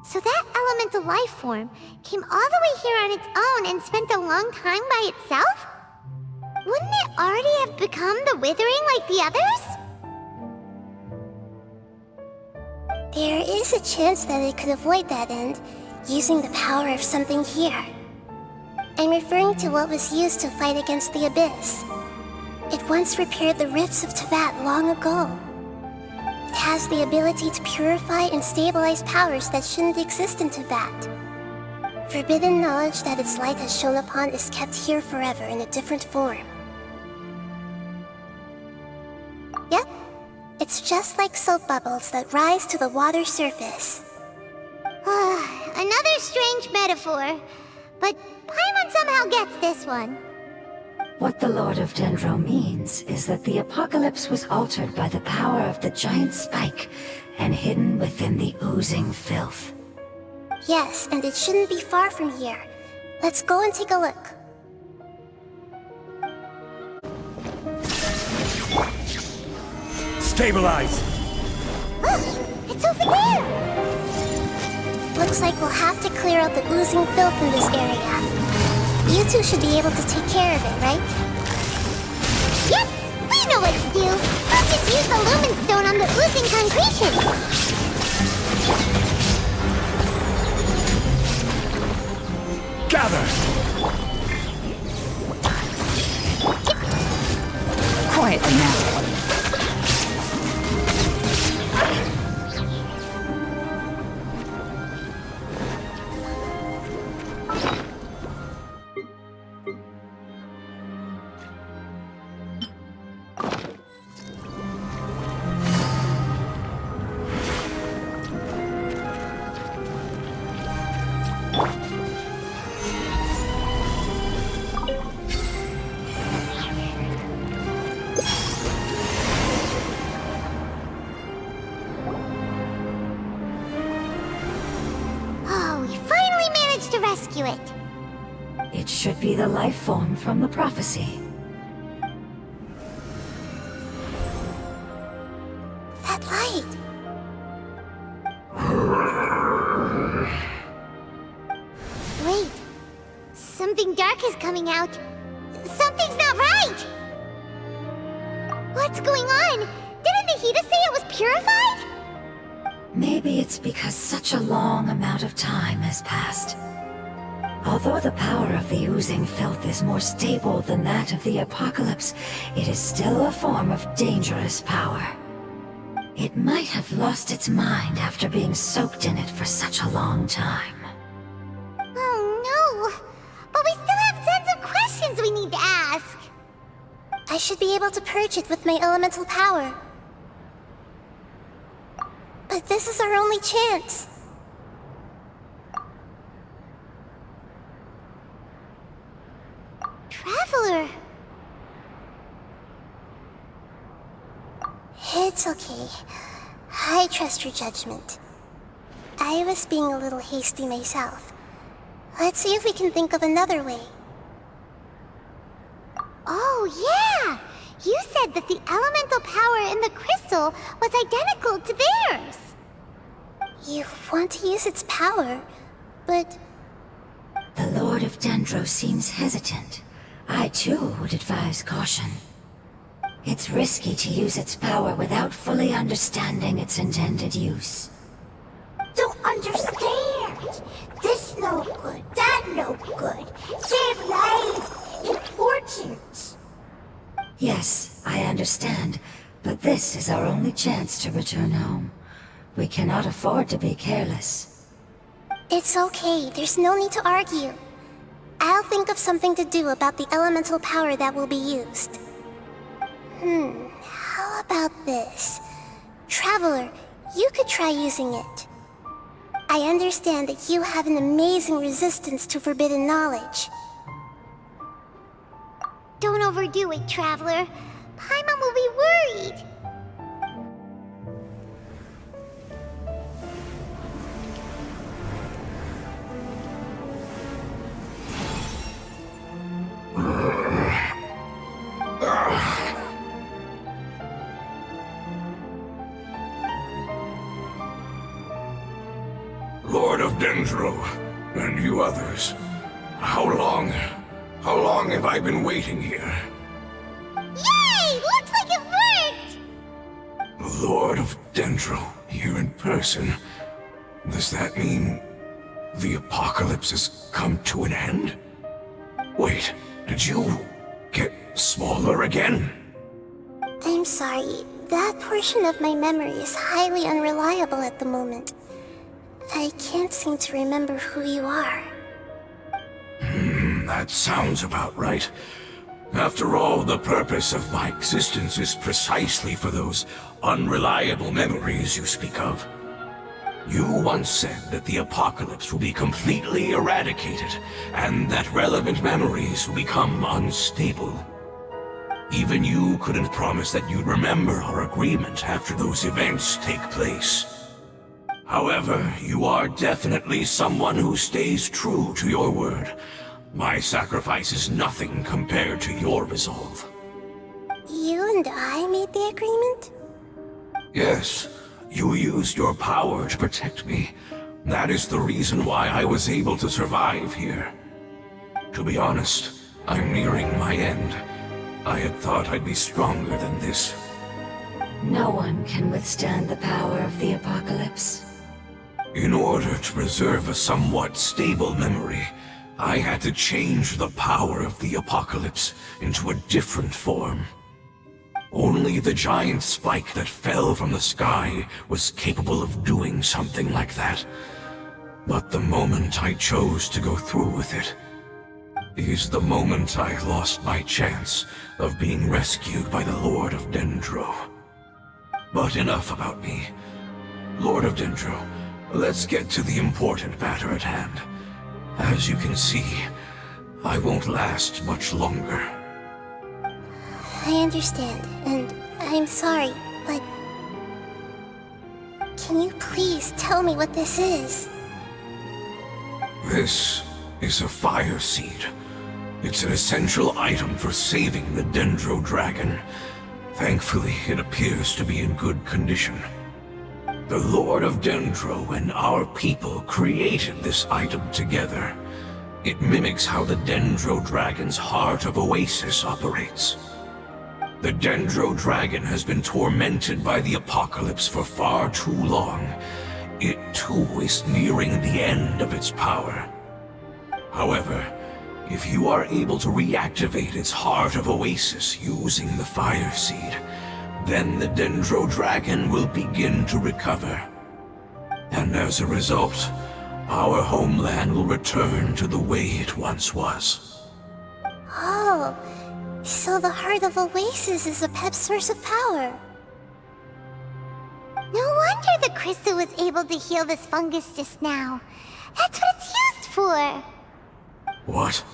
So that elemental life form came all the way here on its own and spent a long time by itself? Wouldn't it already have become the Withering like the others? There is a chance that it could avoid that end, using the power of something here. I'm referring to what was used to fight against the Abyss. It once repaired the rifts of Teyvat long ago. It has the ability to purify and stabilize powers that shouldn't exist in Teyvat. Forbidden knowledge that its light has shone upon is kept here forever in a different form. Yep, it's just like soap bubbles that rise to the water surface. Another strange metaphor, but Paimon somehow gets this one. What the Lord of Dendro means is that the apocalypse was altered by the power of the giant spike and hidden within the oozing filth. Yes, and it shouldn't be far from here. Let's go and take a look. Stabilize! It's over there! Looks like we'll have to clear out the oozing filth in this area. You two should be able to take care of it, right? Yep, we know what to do. We'll just use the lumen stone on the oozing concretion. Gather! Quietly now. Rescue it. It should be the life form from the prophecy. That light! Wait. Something dark is coming out. Something's not right! What's going on? Didn't Nahida say it was purified? Maybe it's because such a long amount of time has passed. Although the power of the oozing filth is more stable than that of the apocalypse, it is still a form of dangerous power. It might have lost its mind after being soaked in it for such a long time. Oh no! But we still have tons of questions we need to ask! I should be able to purge it with my elemental power. But this is our only chance. Traveler! It's okay. I trust your judgment. I was being a little hasty myself. Let's see if we can think of another way. Oh, yeah! You said that the elemental power in the crystal was identical to theirs! You want to use its power, but... The Lord of Dendro seems hesitant. I too would advise caution. It's risky to use its power without fully understanding its intended use. Don't understand! This no good, that no good. Save life! Important! Yes, I understand, but this is our only chance to return home. We cannot afford to be careless. It's okay, there's no need to argue. I'll think of something to do about the elemental power that will be used. How about this? Traveler, you could try using it. I understand that you have an amazing resistance to forbidden knowledge. Don't overdo it, Traveler. Paimon will be worried. Lord of Dendro, and you others, how long have I been waiting here? Yay! Looks like it worked! Lord of Dendro, here in person. Does that mean the apocalypse has come to an end? Wait, did you get smaller again? I'm sorry. That portion of my memory is highly unreliable at the moment. I can't seem to remember who you are. That sounds about right. After all, the purpose of my existence is precisely for those unreliable memories you speak of. You once said that the apocalypse will be completely eradicated, and that relevant memories will become unstable. Even you couldn't promise that you'd remember our agreement after those events take place. However, you are definitely someone who stays true to your word. My sacrifice is nothing compared to your resolve. You and I made the agreement? Yes, you used your power to protect me. That is the reason why I was able to survive here. To be honest, I'm nearing my end. I had thought I'd be stronger than this. No one can withstand the power of the apocalypse. In order to preserve a somewhat stable memory, I had to change the power of the apocalypse into a different form. Only the giant spike that fell from the sky was capable of doing something like that. But the moment I chose to go through with it is the moment I lost my chance of being rescued by the Lord of Dendro. But enough about me. Lord of Dendro, let's get to the important matter at hand. As you can see, I won't last much longer. I understand, and I'm sorry, but... Can you please tell me what this is? This is a fire seed. It's an essential item for saving the Dendro Dragon. Thankfully, it appears to be in good condition. The Lord of Dendro and our people created this item together. It mimics how the Dendro Dragon's Heart of Oasis operates. The Dendro Dragon has been tormented by the apocalypse for far too long. It too is nearing the end of its power. However, if you are able to reactivate its Heart of Oasis using the Fire Seed, then the Dendro Dragon will begin to recover. And as a result, our homeland will return to the way it once was. Oh, so the Heart of Oasis is a pep source of power. No wonder the crystal was able to heal this fungus just now. That's what it's used for. What?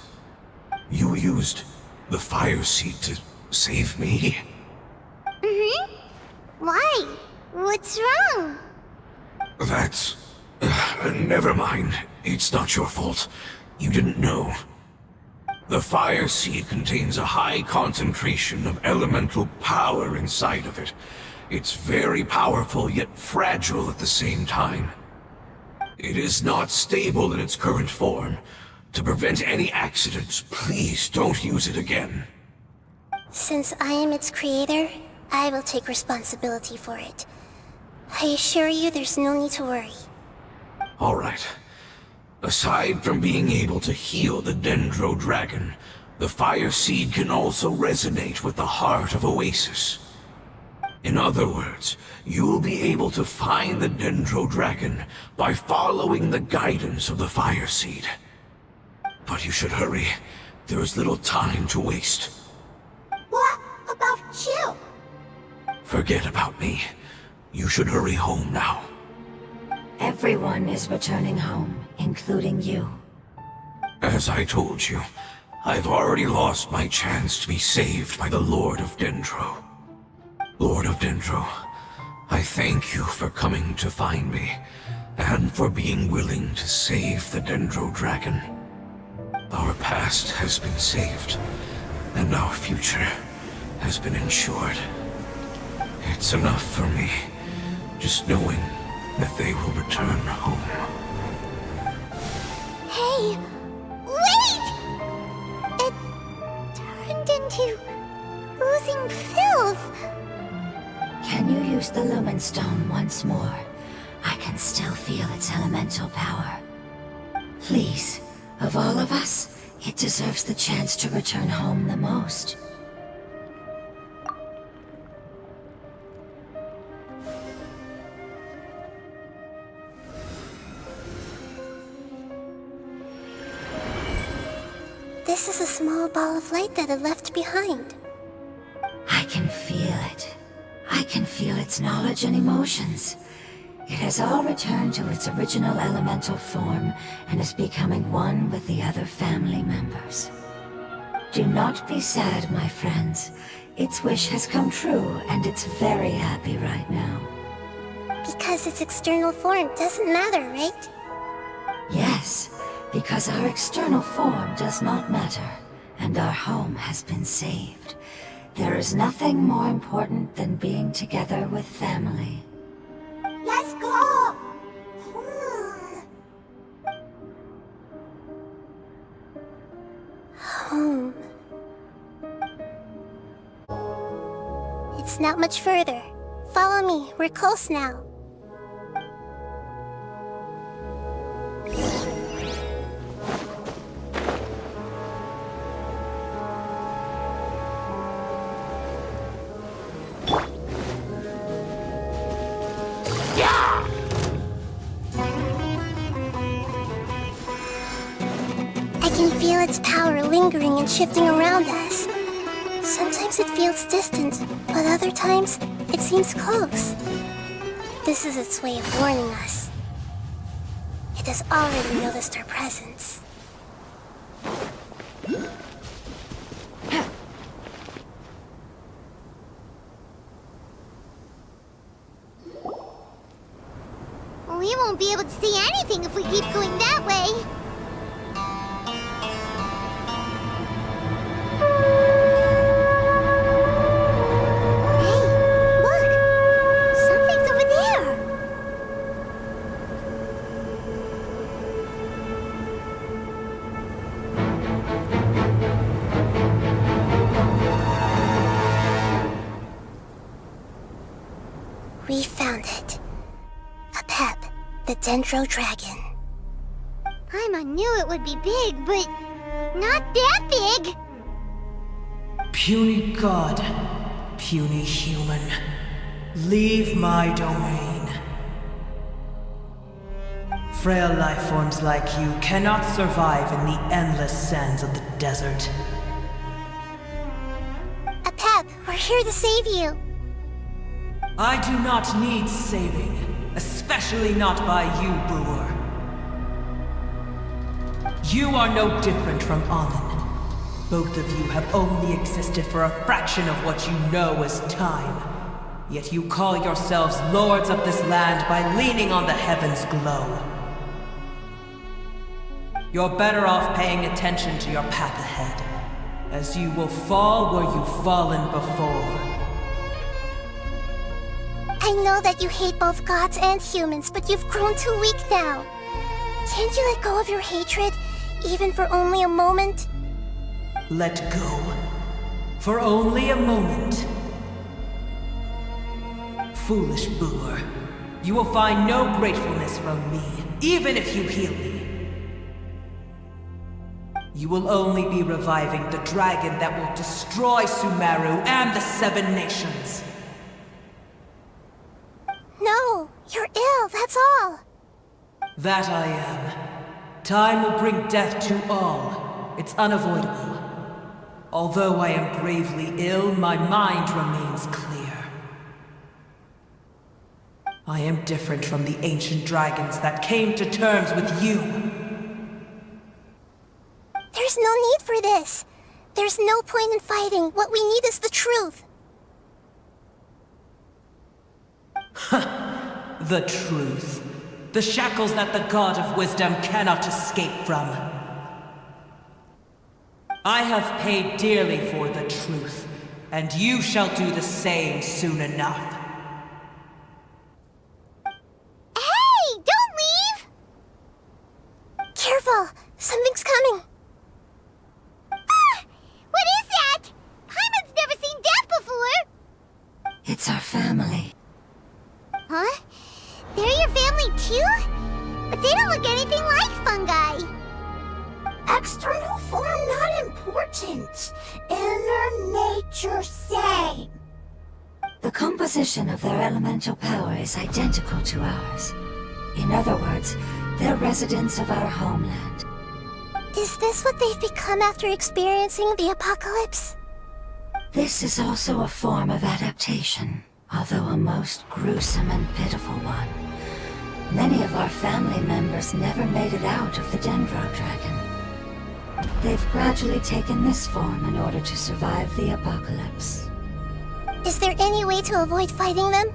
You used the Fire Seed to save me? Why? What's wrong? That's... never mind. It's not your fault. You didn't know. The Fire Seed contains a high concentration of elemental power inside of it. It's very powerful, yet fragile at the same time. It is not stable in its current form. To prevent any accidents, please don't use it again. Since I am its creator, I will take responsibility for it. I assure you there's no need to worry. All right. Aside from being able to heal the Dendro Dragon, the Fire Seed can also resonate with the Heart of Oasis. In other words, you'll be able to find the Dendro Dragon by following the guidance of the Fire Seed. But you should hurry. There is little time to waste. What about you? Forget about me. You should hurry home now. Everyone is returning home, including you. As I told you, I've already lost my chance to be saved by the Lord of Dendro. Lord of Dendro, I thank you for coming to find me, and for being willing to save the Dendro Dragon. Our past has been saved, and our future has been ensured. It's enough for me, just knowing that they will return home. Hey, wait! It turned into oozing filth. Can you use the Lumen Stone once more? I can still feel its elemental power. Please, of all of us, It deserves the chance to return home the most. This is a small ball of light that it left behind. I can feel it. I can feel its knowledge and emotions. It has all returned to its original elemental form and is becoming one with the other family members. Do not be sad, my friends. Its wish has come true, and it's very happy right now. Because its external form doesn't matter, right? Yes, because our external form does not matter, and our home has been saved. There is nothing more important than being together with family. Let's go! Home. It's not much further. Follow me, we're close now. I can feel its power lingering and shifting around us. Sometimes it feels distant, but other times it seems close. This is its way of warning us. It has already noticed our presence. We won't be able to see anything if we keep going that way. Hey, look! Something's over there! We found it. A pep, the Dendro Dragon. Paimon knew it would be big, but not that big! Puny god, puny human, leave my domain. Frail life forms like you cannot survive in the endless sands of the desert. A pep, we're here to save you. I do not need saving, especially not by you, Brewer. You are no different from Amun. Both of you have only existed for a fraction of what you know as time. Yet you call yourselves lords of this land by leaning on the heavens' glow. You're better off paying attention to your path ahead, as you will fall where you've fallen before. I know that you hate both gods and humans, but you've grown too weak now. Can't you let go of your hatred, even for only a moment? Let go. For only a moment. Foolish Brewer, you will find no gratefulness from me, even if you heal me. You will only be reviving the dragon that will destroy Sumeru and the Seven Nations. No, you're ill, that's all. That I am. Time will bring death to all. It's unavoidable. Although I am gravely ill, my mind remains clear. I am different from the ancient dragons that came to terms with you. There's no need for this. There's no point in fighting. What we need is the truth. The truth. The shackles that the God of Wisdom cannot escape from. I have paid dearly for the truth, and you shall do the same soon enough. Hey! Don't leave! Careful! Something's coming! Ah! What is that? Paimon's never seen that before! It's our family. Huh? They're your family too? But they don't look anything like fungi. External form not important. Inner nature same. The composition of their elemental power is identical to ours. In other words, they're residents of our homeland. Is this what they've become after experiencing the apocalypse? This is also a form of adaptation, although a most gruesome and pitiful one. Many of our family members never made it out of the Dendro Dragon. They've gradually taken this form in order to survive the apocalypse. Is there any way to avoid fighting them?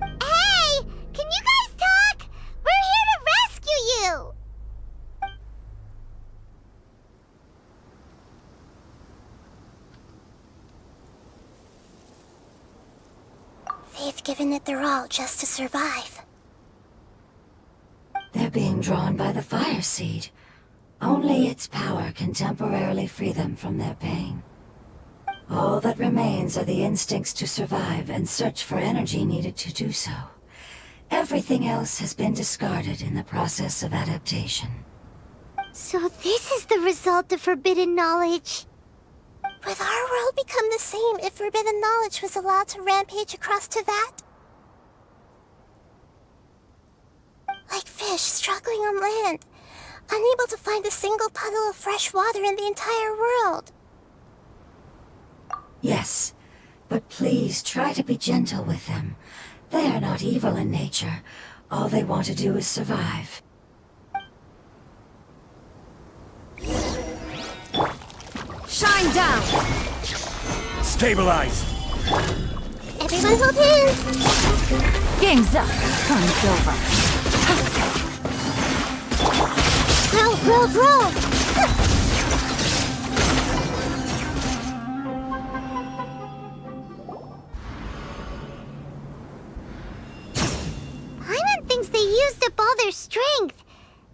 Hey! Can you guys talk? We're here to rescue you! They've given it their all just to survive. They're being drawn by the fire seed. Only its power can temporarily free them from their pain. All that remains are the instincts to survive and search for energy needed to do so. Everything else has been discarded in the process of adaptation. So this is the result of forbidden knowledge. Would our world become the same if forbidden knowledge was allowed to rampage across Teyvat? Like fish struggling on land, unable to find a single puddle of fresh water in the entire world. Yes, but please try to be gentle with them. They are not evil in nature. All they want to do is survive. Shine down! Stabilize! Everyone hold hands! Game's up. Fun's over. Roll! Paimon thinks they used up all their strength.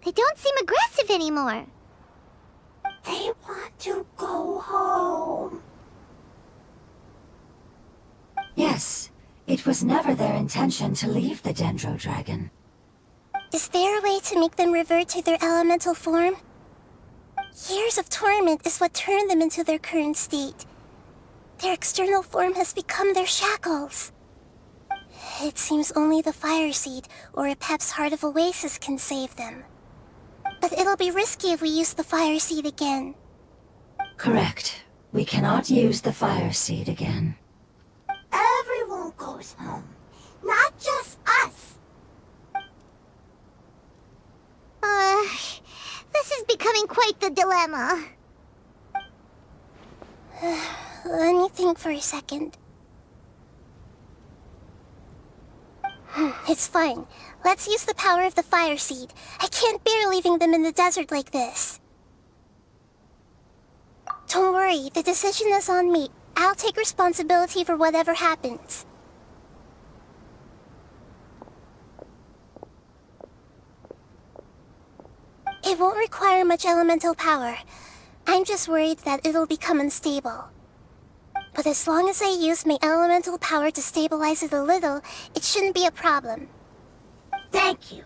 They don't seem aggressive anymore. They want to go home. Yes, it was never their intention to leave the Dendro Dragon. Is there a way to make them revert to their elemental form? Years of torment is what turned them into their current state. Their external form has become their shackles. It seems only the Fire Seed or Apep's Heart of Oasis can save them. But it'll be risky if we use the Fire Seed again. Correct. We cannot use the Fire Seed again. Everyone goes home, not just us. This is becoming quite the dilemma. Let me think for a second. It's fine. Let's use the power of the Fire Seed. I can't bear leaving them in the desert like this. Don't worry, the decision is on me. I'll take responsibility for whatever happens. It won't require much elemental power. I'm just worried that it'll become unstable. But as long as I use my elemental power to stabilize it a little, it shouldn't be a problem. Thank you.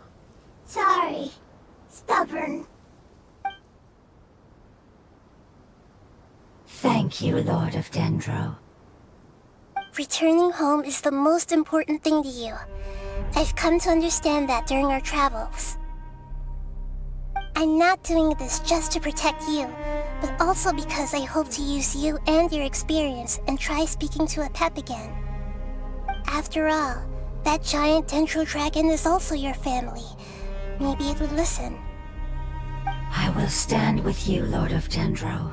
Sorry. Stubborn. Thank you, Lord of Dendro. Returning home is the most important thing to you. I've come to understand that during our travels. I'm not doing this just to protect you, but also because I hope to use you and your experience and try speaking to Apep again. After all, that giant Dendro Dragon is also your family. Maybe it would listen. I will stand with you, Lord of Dendro.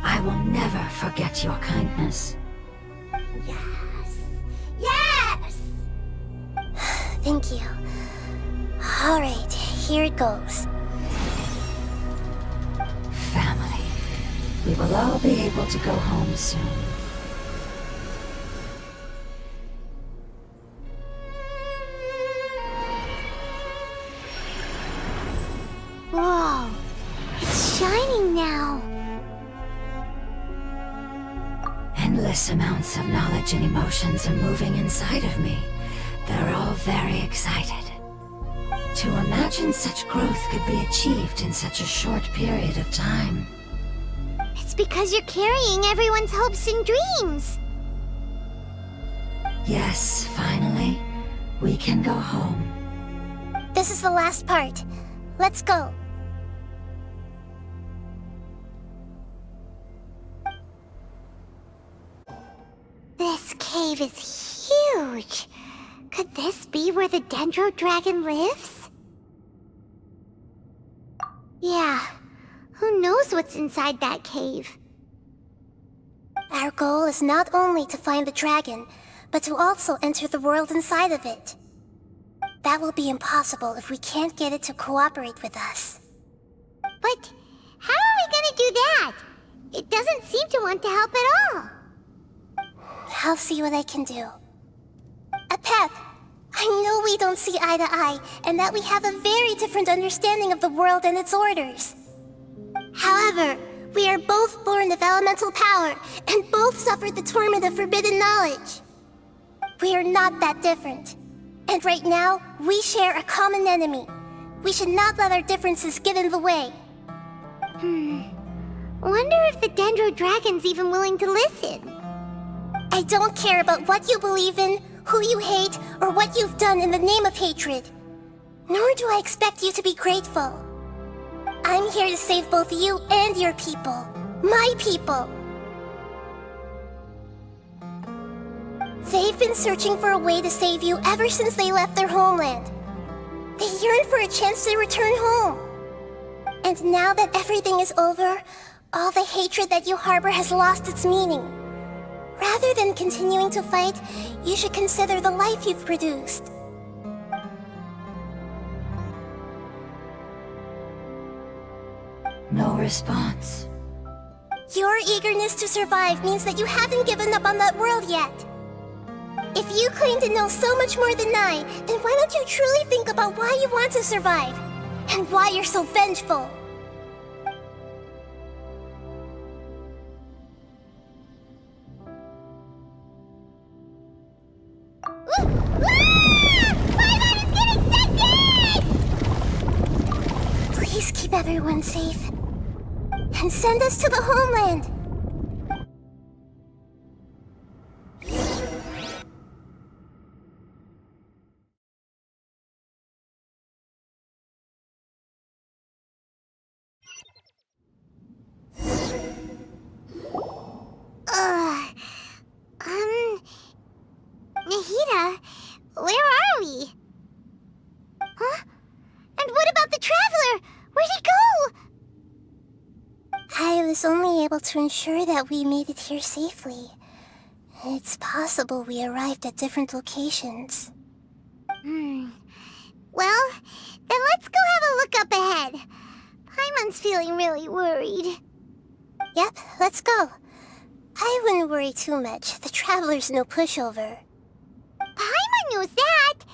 I will never forget your kindness. Yes. Yes! Thank you. Alright, here it goes. Family. We will all be able to go home soon. Whoa. It's shining now. Endless amounts of knowledge and emotions are moving inside of me. They're all very excited. To imagine such growth could be achieved in such a short period of time. It's because you're carrying everyone's hopes and dreams. Yes, finally, we can go home. This is the last part. Let's go. This cave is huge. Could this be where the Dendro Dragon lives? Yeah, who knows what's inside that cave? Our goal is not only to find the dragon, but to also enter the world inside of it. That will be impossible if we can't get it to cooperate with us. But how are we gonna do that? It doesn't seem to want to help at all. I'll see what I can do. Pep, I know we don't see eye to eye, and that we have a very different understanding of the world and its orders. However, we are both born of elemental power, and both suffered the torment of forbidden knowledge. We are not that different. And right now, we share a common enemy. We should not let our differences get in the way. Wonder if the Dendro Dragon's even willing to listen. I don't care about what you believe in, who you hate, or what you've done in the name of hatred. Nor do I expect you to be grateful. I'm here to save both you and your people. My people. They've been searching for a way to save you ever since they left their homeland. They yearn for a chance to return home. And now that everything is over, all the hatred that you harbor has lost its meaning. Rather than continuing to fight, you should consider the life you've produced. No response. Your eagerness to survive means that you haven't given up on that world yet. If you claim to know so much more than I, then why don't you truly think about why you want to survive? And why you're so vengeful? Please keep everyone safe. And send us to the homeland. Nahida, where are we? Huh? And what about the Traveler? Where'd he go? I was only able to ensure that we made it here safely. It's possible we arrived at different locations. Well, then let's go have a look up ahead. Paimon's feeling really worried. Yep, let's go. I wouldn't worry too much. The Traveler's no pushover. Paimon knows that.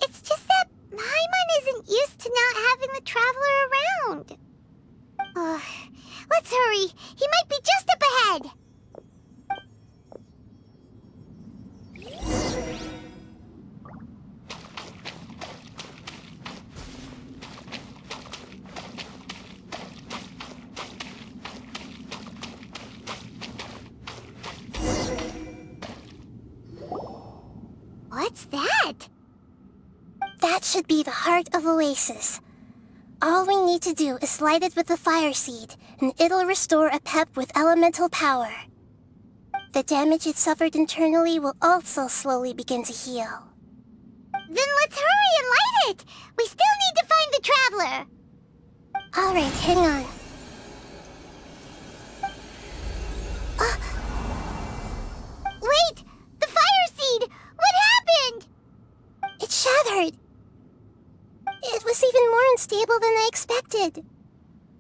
It's just that Paimon isn't used to not having the Traveler around. Let's hurry. He might be just up ahead. What's that? That should be the heart of Oasis. All we need to do is light it with the fire seed, and it'll restore a pep with elemental power. The damage it suffered internally will also slowly begin to heal. Then let's hurry and light it! We still need to find the Traveler! Alright, hang on. Wait! The fire seed! What happened? It shattered. It was even more unstable than I expected.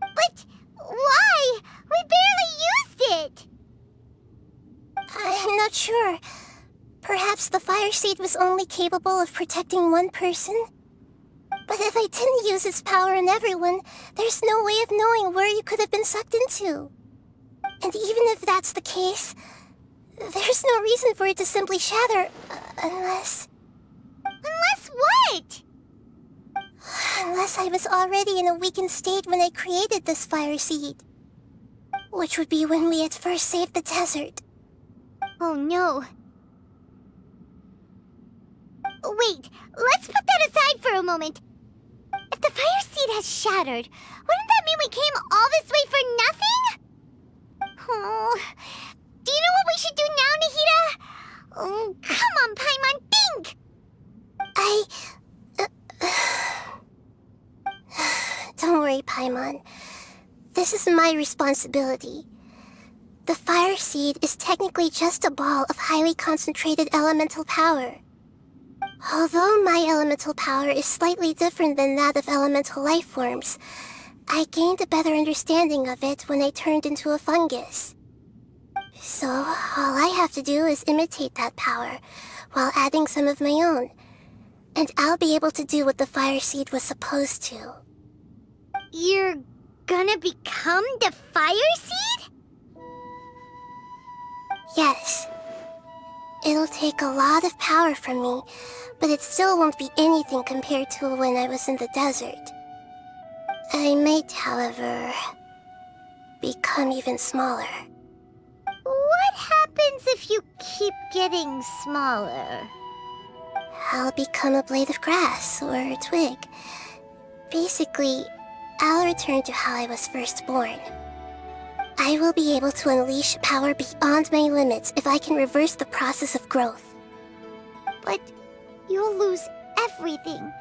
But why? We barely used it! I'm not sure. Perhaps the fire seed was only capable of protecting one person? But if I didn't use its power on everyone, there's no way of knowing where you could have been sucked into. And even if that's the case, there's no reason for it to simply shatter, unless... Unless what? Plus, I was already in a weakened state when I created this fire seed. Which would be when we had first saved the desert. Oh no. Wait, let's put that aside for a moment. If the fire seed has shattered, wouldn't that mean we came all this way for nothing? Oh, do you know what we should do now, Nahida? Oh, come on, Paimon, think! Don't worry, Paimon. This is my responsibility. The fire seed is technically just a ball of highly concentrated elemental power. Although my elemental power is slightly different than that of elemental life forms, I gained a better understanding of it when I turned into a fungus. So, all I have to do is imitate that power, while adding some of my own. And I'll be able to do what the fire seed was supposed to. You're gonna become the fire seed? Yes. It'll take a lot of power from me, but it still won't be anything compared to when I was in the desert. I might, however, become even smaller. What happens if you keep getting smaller? I'll become a blade of grass or a twig. Basically, I'll return to how I was first born. I will be able to unleash power beyond my limits if I can reverse the process of growth. But you'll lose everything.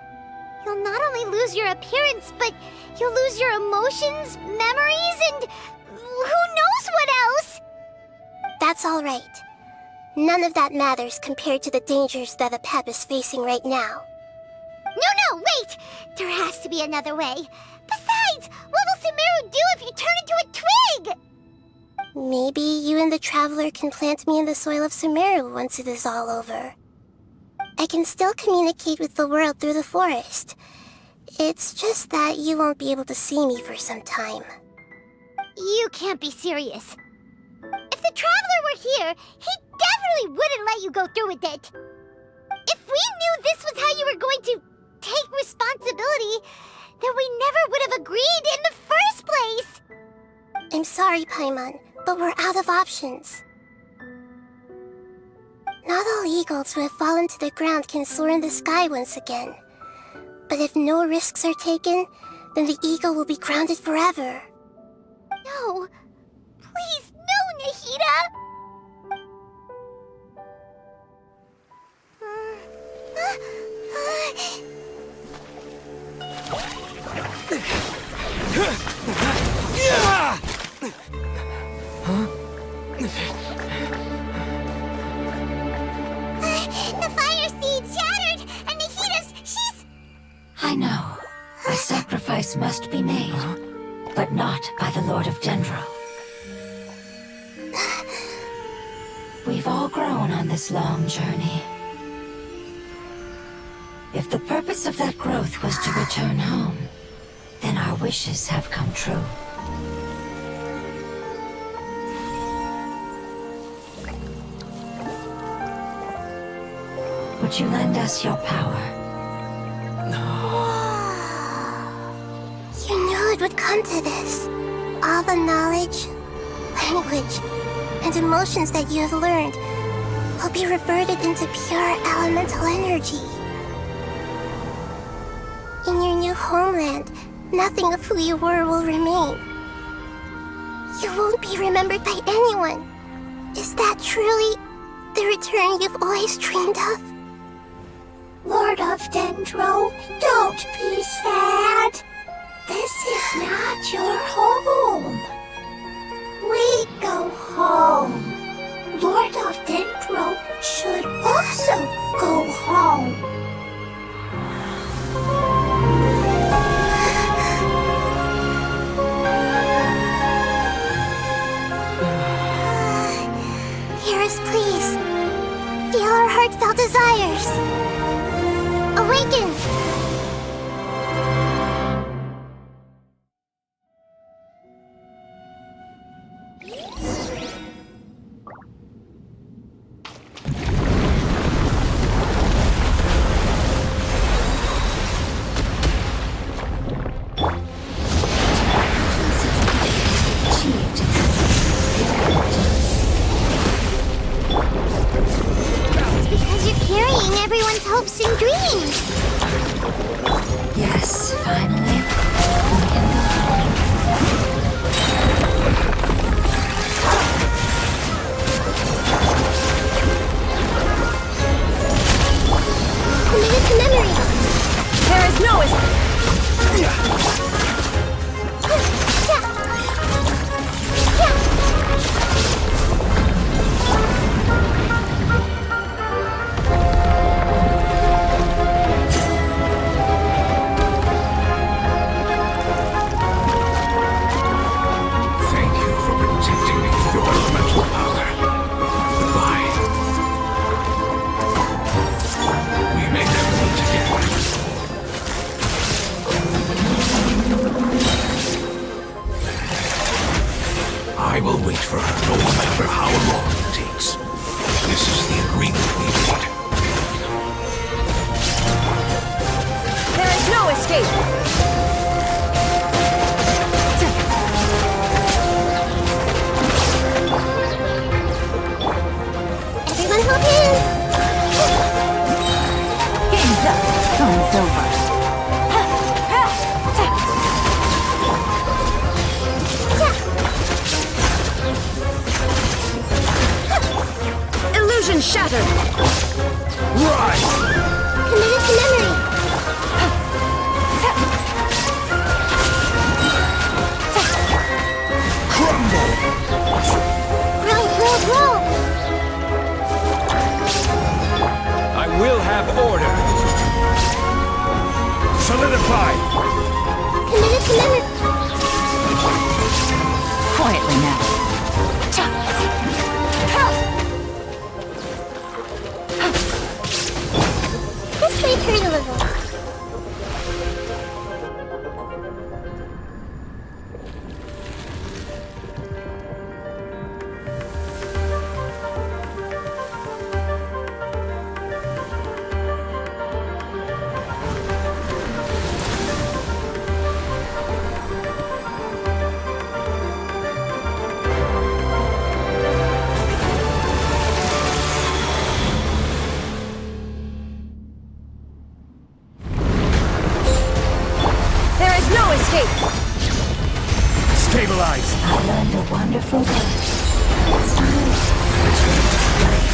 You'll not only lose your appearance, but you'll lose your emotions, memories, and who knows what else? That's all right. None of that matters compared to the dangers that a pep is facing right now. No, wait! There has to be another way. Besides, what will Sumeru do if you turn into a twig? Maybe you and the Traveler can plant me in the soil of Sumeru once it is all over. I can still communicate with the world through the forest. It's just that you won't be able to see me for some time. You can't be serious. If the Traveler were here, he definitely wouldn't let you go through with it. If we knew this was how you were going to take responsibility, then we never would have agreed in the first place! I'm sorry, Paimon, but we're out of options. Not all eagles who have fallen to the ground can soar in the sky once again. But if no risks are taken, then the eagle will be grounded forever. No. Please, no, Nahida! The fire seed shattered, and she's... I know. A sacrifice must be made, but not by the Lord of Dendro. We've all grown on this long journey. If the purpose of that growth was to return home, then our wishes have come true. Would you lend us your power? You knew it would come to this. All the knowledge, language, and emotions that you have learned will be reverted into pure elemental energy. In your new homeland, nothing of who you were will remain. You won't be remembered by anyone. Is that truly the return you've always dreamed of? Lord of Dendro, don't be sad. This is not your home. We go home. Lord of Dendro should also go home. Hear us, please. Feel our heartfelt desires. Awaken! Yes, finally. We can go home. Committed to memory. There is no escape. Thank you for protecting me with your elemental power. Goodbye. We may never meet again. I will wait for her no matter how long it takes. This is the agreement we made. There is no escape. Everyone hold hands. Game's up. Fun's over. Illusion shattered. Rise! Committed to memory. Crumble! Grow. I will have order. Solidify! Committed to memory. Quietly now. This may hurt a little. There is no escape. Stabilize! I learned a wonderful lesson. It's time to change life.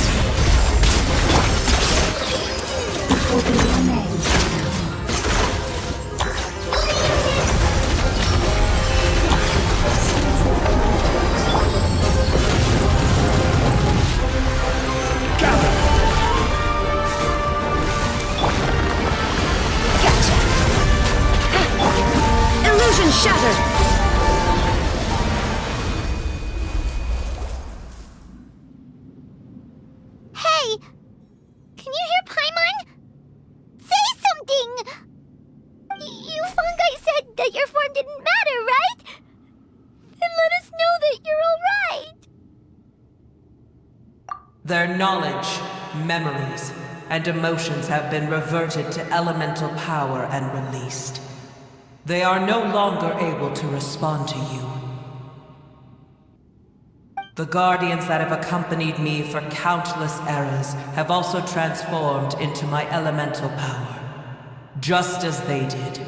It will be your name from now on. Gather! Gotcha. Illusion shattered. Hey! Can you hear Paimon? Say something! You fungi said that your form didn't matter, right? Then let us know that you're alright! Their knowledge, memories, and emotions have been reverted to elemental power and released. They are no longer able to respond to you. The guardians that have accompanied me for countless eras have also transformed into my elemental power, just as they did.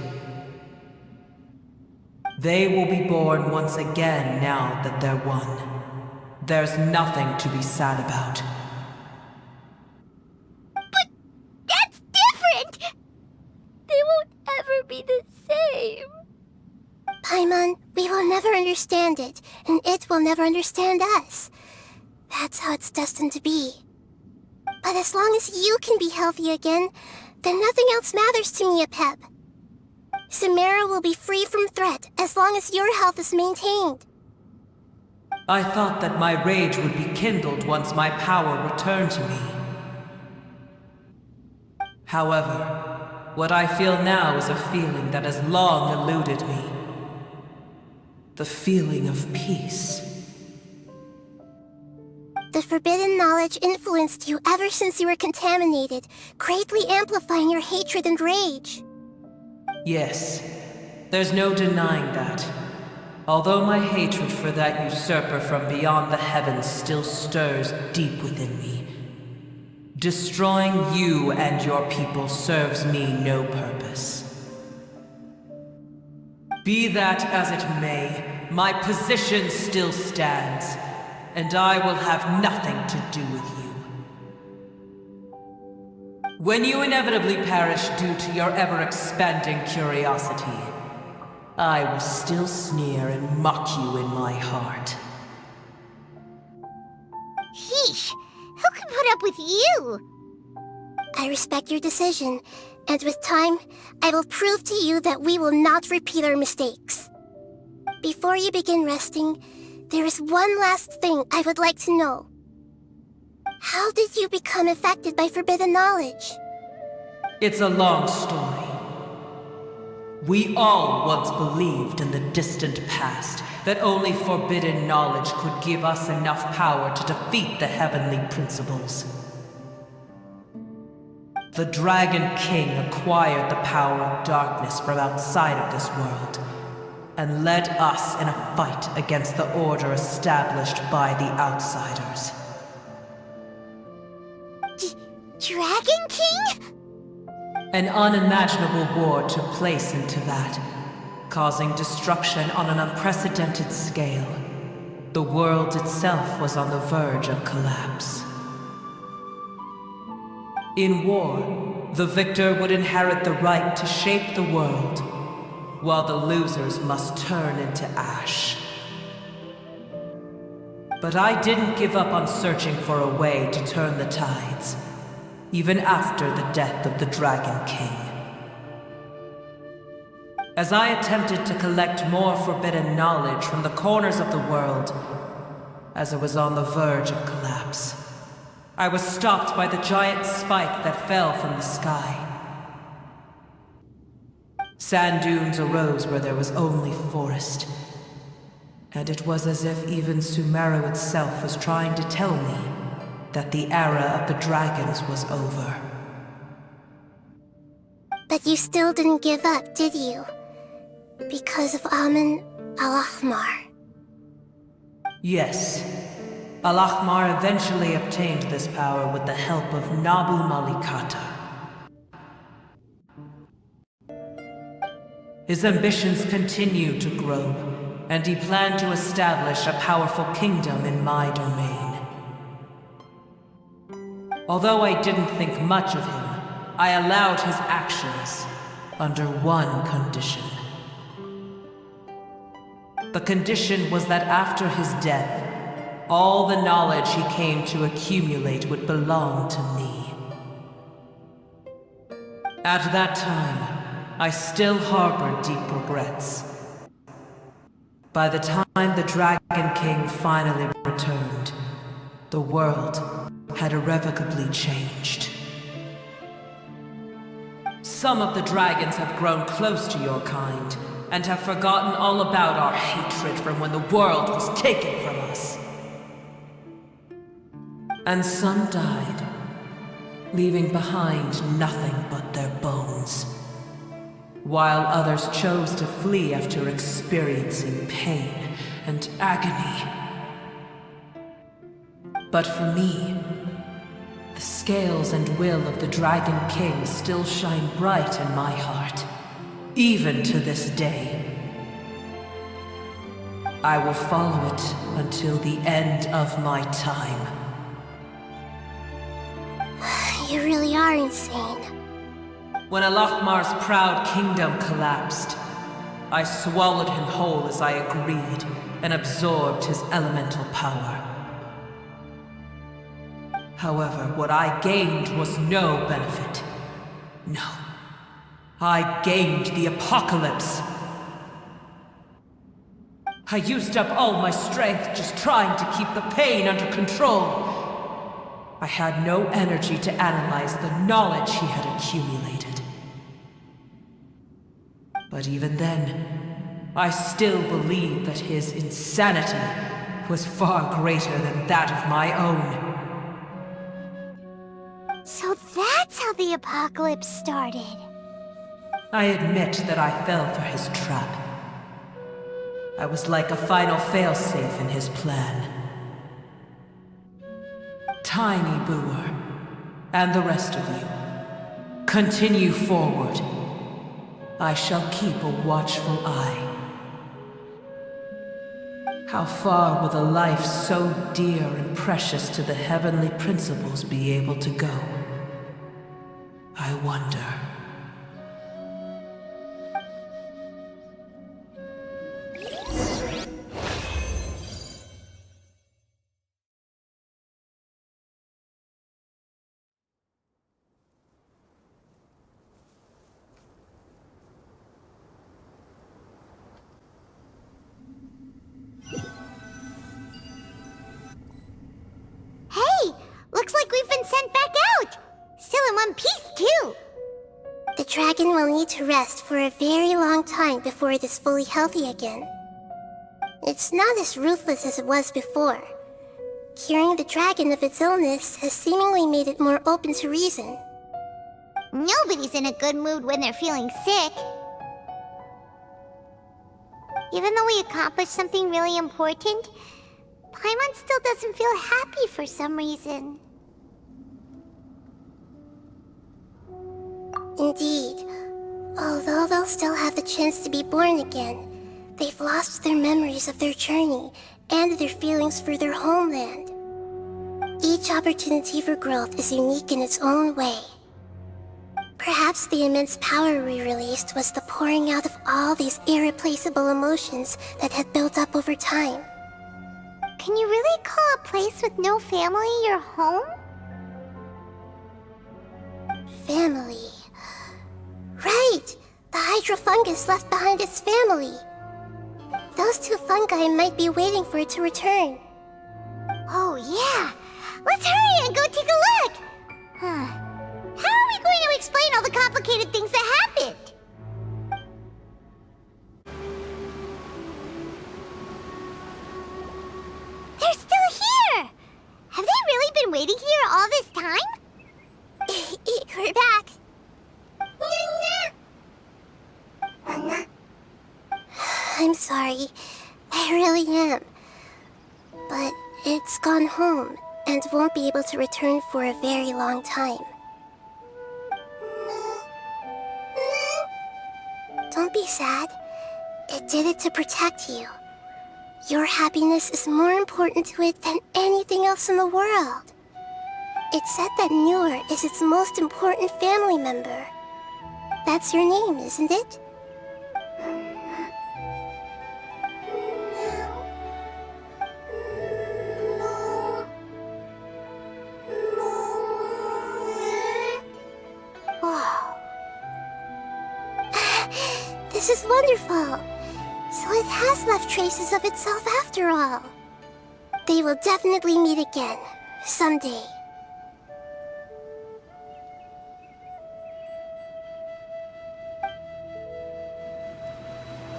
They will be born once again now that they're one. There's nothing to be sad about. But that's different! They won't ever be the same. Paimon, we will never understand it, and it will never understand us. That's how it's destined to be. But as long as you can be healthy again, then nothing else matters to me, Apep. Samara will be free from threat as long as your health is maintained. I thought that my rage would be kindled once my power returned to me. However, what I feel now is a feeling that has long eluded me. The feeling of peace. The forbidden knowledge influenced you ever since you were contaminated, greatly amplifying your hatred and rage. Yes, there's no denying that. Although my hatred for that usurper from beyond the heavens still stirs deep within me. Destroying you and your people serves me no purpose. Be that as it may, my position still stands, and I will have nothing to do with you. When you inevitably perish due to your ever-expanding curiosity, I will still sneer and mock you in my heart. Heesh! Who can put up with you? I respect your decision, and with time, I will prove to you that we will not repeat our mistakes. Before you begin resting, there is one last thing I would like to know. How did you become affected by forbidden knowledge? It's a long story. We all once believed in the distant past that only forbidden knowledge could give us enough power to defeat the heavenly principles. The Dragon King acquired the power of darkness from outside of this world, and led us in a fight against the order established by the outsiders. Dragon King? An unimaginable war took place into that, causing destruction on an unprecedented scale. The world itself was on the verge of collapse. In war, the victor would inherit the right to shape the world, while the losers must turn into ash. But I didn't give up on searching for a way to turn the tides, even after the death of the Dragon King. As I attempted to collect more forbidden knowledge from the corners of the world, as it was on the verge of collapse, I was stopped by the giant spike that fell from the sky. Sand dunes arose where there was only forest, and it was as if even Sumeru itself was trying to tell me that the era of the dragons was over. But you still didn't give up, did you? Because of Amun Al-Ahmar. Yes. Al-Ahmar eventually obtained this power with the help of Nabu Malikata. His ambitions continued to grow, and he planned to establish a powerful kingdom in my domain. Although I didn't think much of him, I allowed his actions under one condition. The condition was that after his death, all the knowledge he came to accumulate would belong to me. At that time, I still harbored deep regrets. By the time the Dragon King finally returned, the world had irrevocably changed. Some of the dragons have grown close to your kind, and have forgotten all about our hatred from when the world was taken from us. And some died, leaving behind nothing but their bones, while others chose to flee after experiencing pain and agony. But for me, the scales and will of the Dragon King still shine bright in my heart, even to this day. I will follow it until the end of my time. You really are insane. When Al-Ahmar's proud kingdom collapsed, I swallowed him whole as I agreed, and absorbed his elemental power. However, what I gained was no benefit. No. I gained the apocalypse. I used up all my strength just trying to keep the pain under control. I had no energy to analyze the knowledge he had accumulated. But even then, I still believed that his insanity was far greater than that of my own. So that's how the apocalypse started. I admit that I fell for his trap. I was like a final failsafe in his plan. Tiny Booer, And the rest of you, continue forward. I shall keep a watchful eye. How far will a life so dear and precious to the heavenly principles be able to go? I wonder. Hey! Looks like we've been sent back out! Still in one piece, too! The dragon will need to rest for a very long time before it is fully healthy again. It's not as ruthless as it was before. Curing the dragon of its illness has seemingly made it more open to reason. Nobody's in a good mood when they're feeling sick. Even though we accomplished something really important, Paimon still doesn't feel happy for some reason. Indeed. Although they'll still have the chance to be born again, they've lost their memories of their journey and their feelings for their homeland. Each opportunity for growth is unique in its own way. Perhaps the immense power we released was the pouring out of all these irreplaceable emotions that had built up over time. Can you really call a place with no family your home? Family. Right! The hydrofungus left behind its family. Those two fungi might be waiting for it to return. Oh, yeah! Let's hurry and go take a look! How are we going to explain all the complicated things that happened? They're still here! Have they really been waiting here all this time? We're back. I'm sorry. I really am. But it's gone home and won't be able to return for a very long time. Don't be sad. It did it to protect you. Your happiness is more important to it than anything else in the world. It said that Noor is its most important family member. That's your name, isn't it? Whoa. This is wonderful. So it has left traces of itself after all. They will definitely meet again, someday.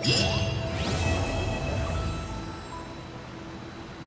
Yeah.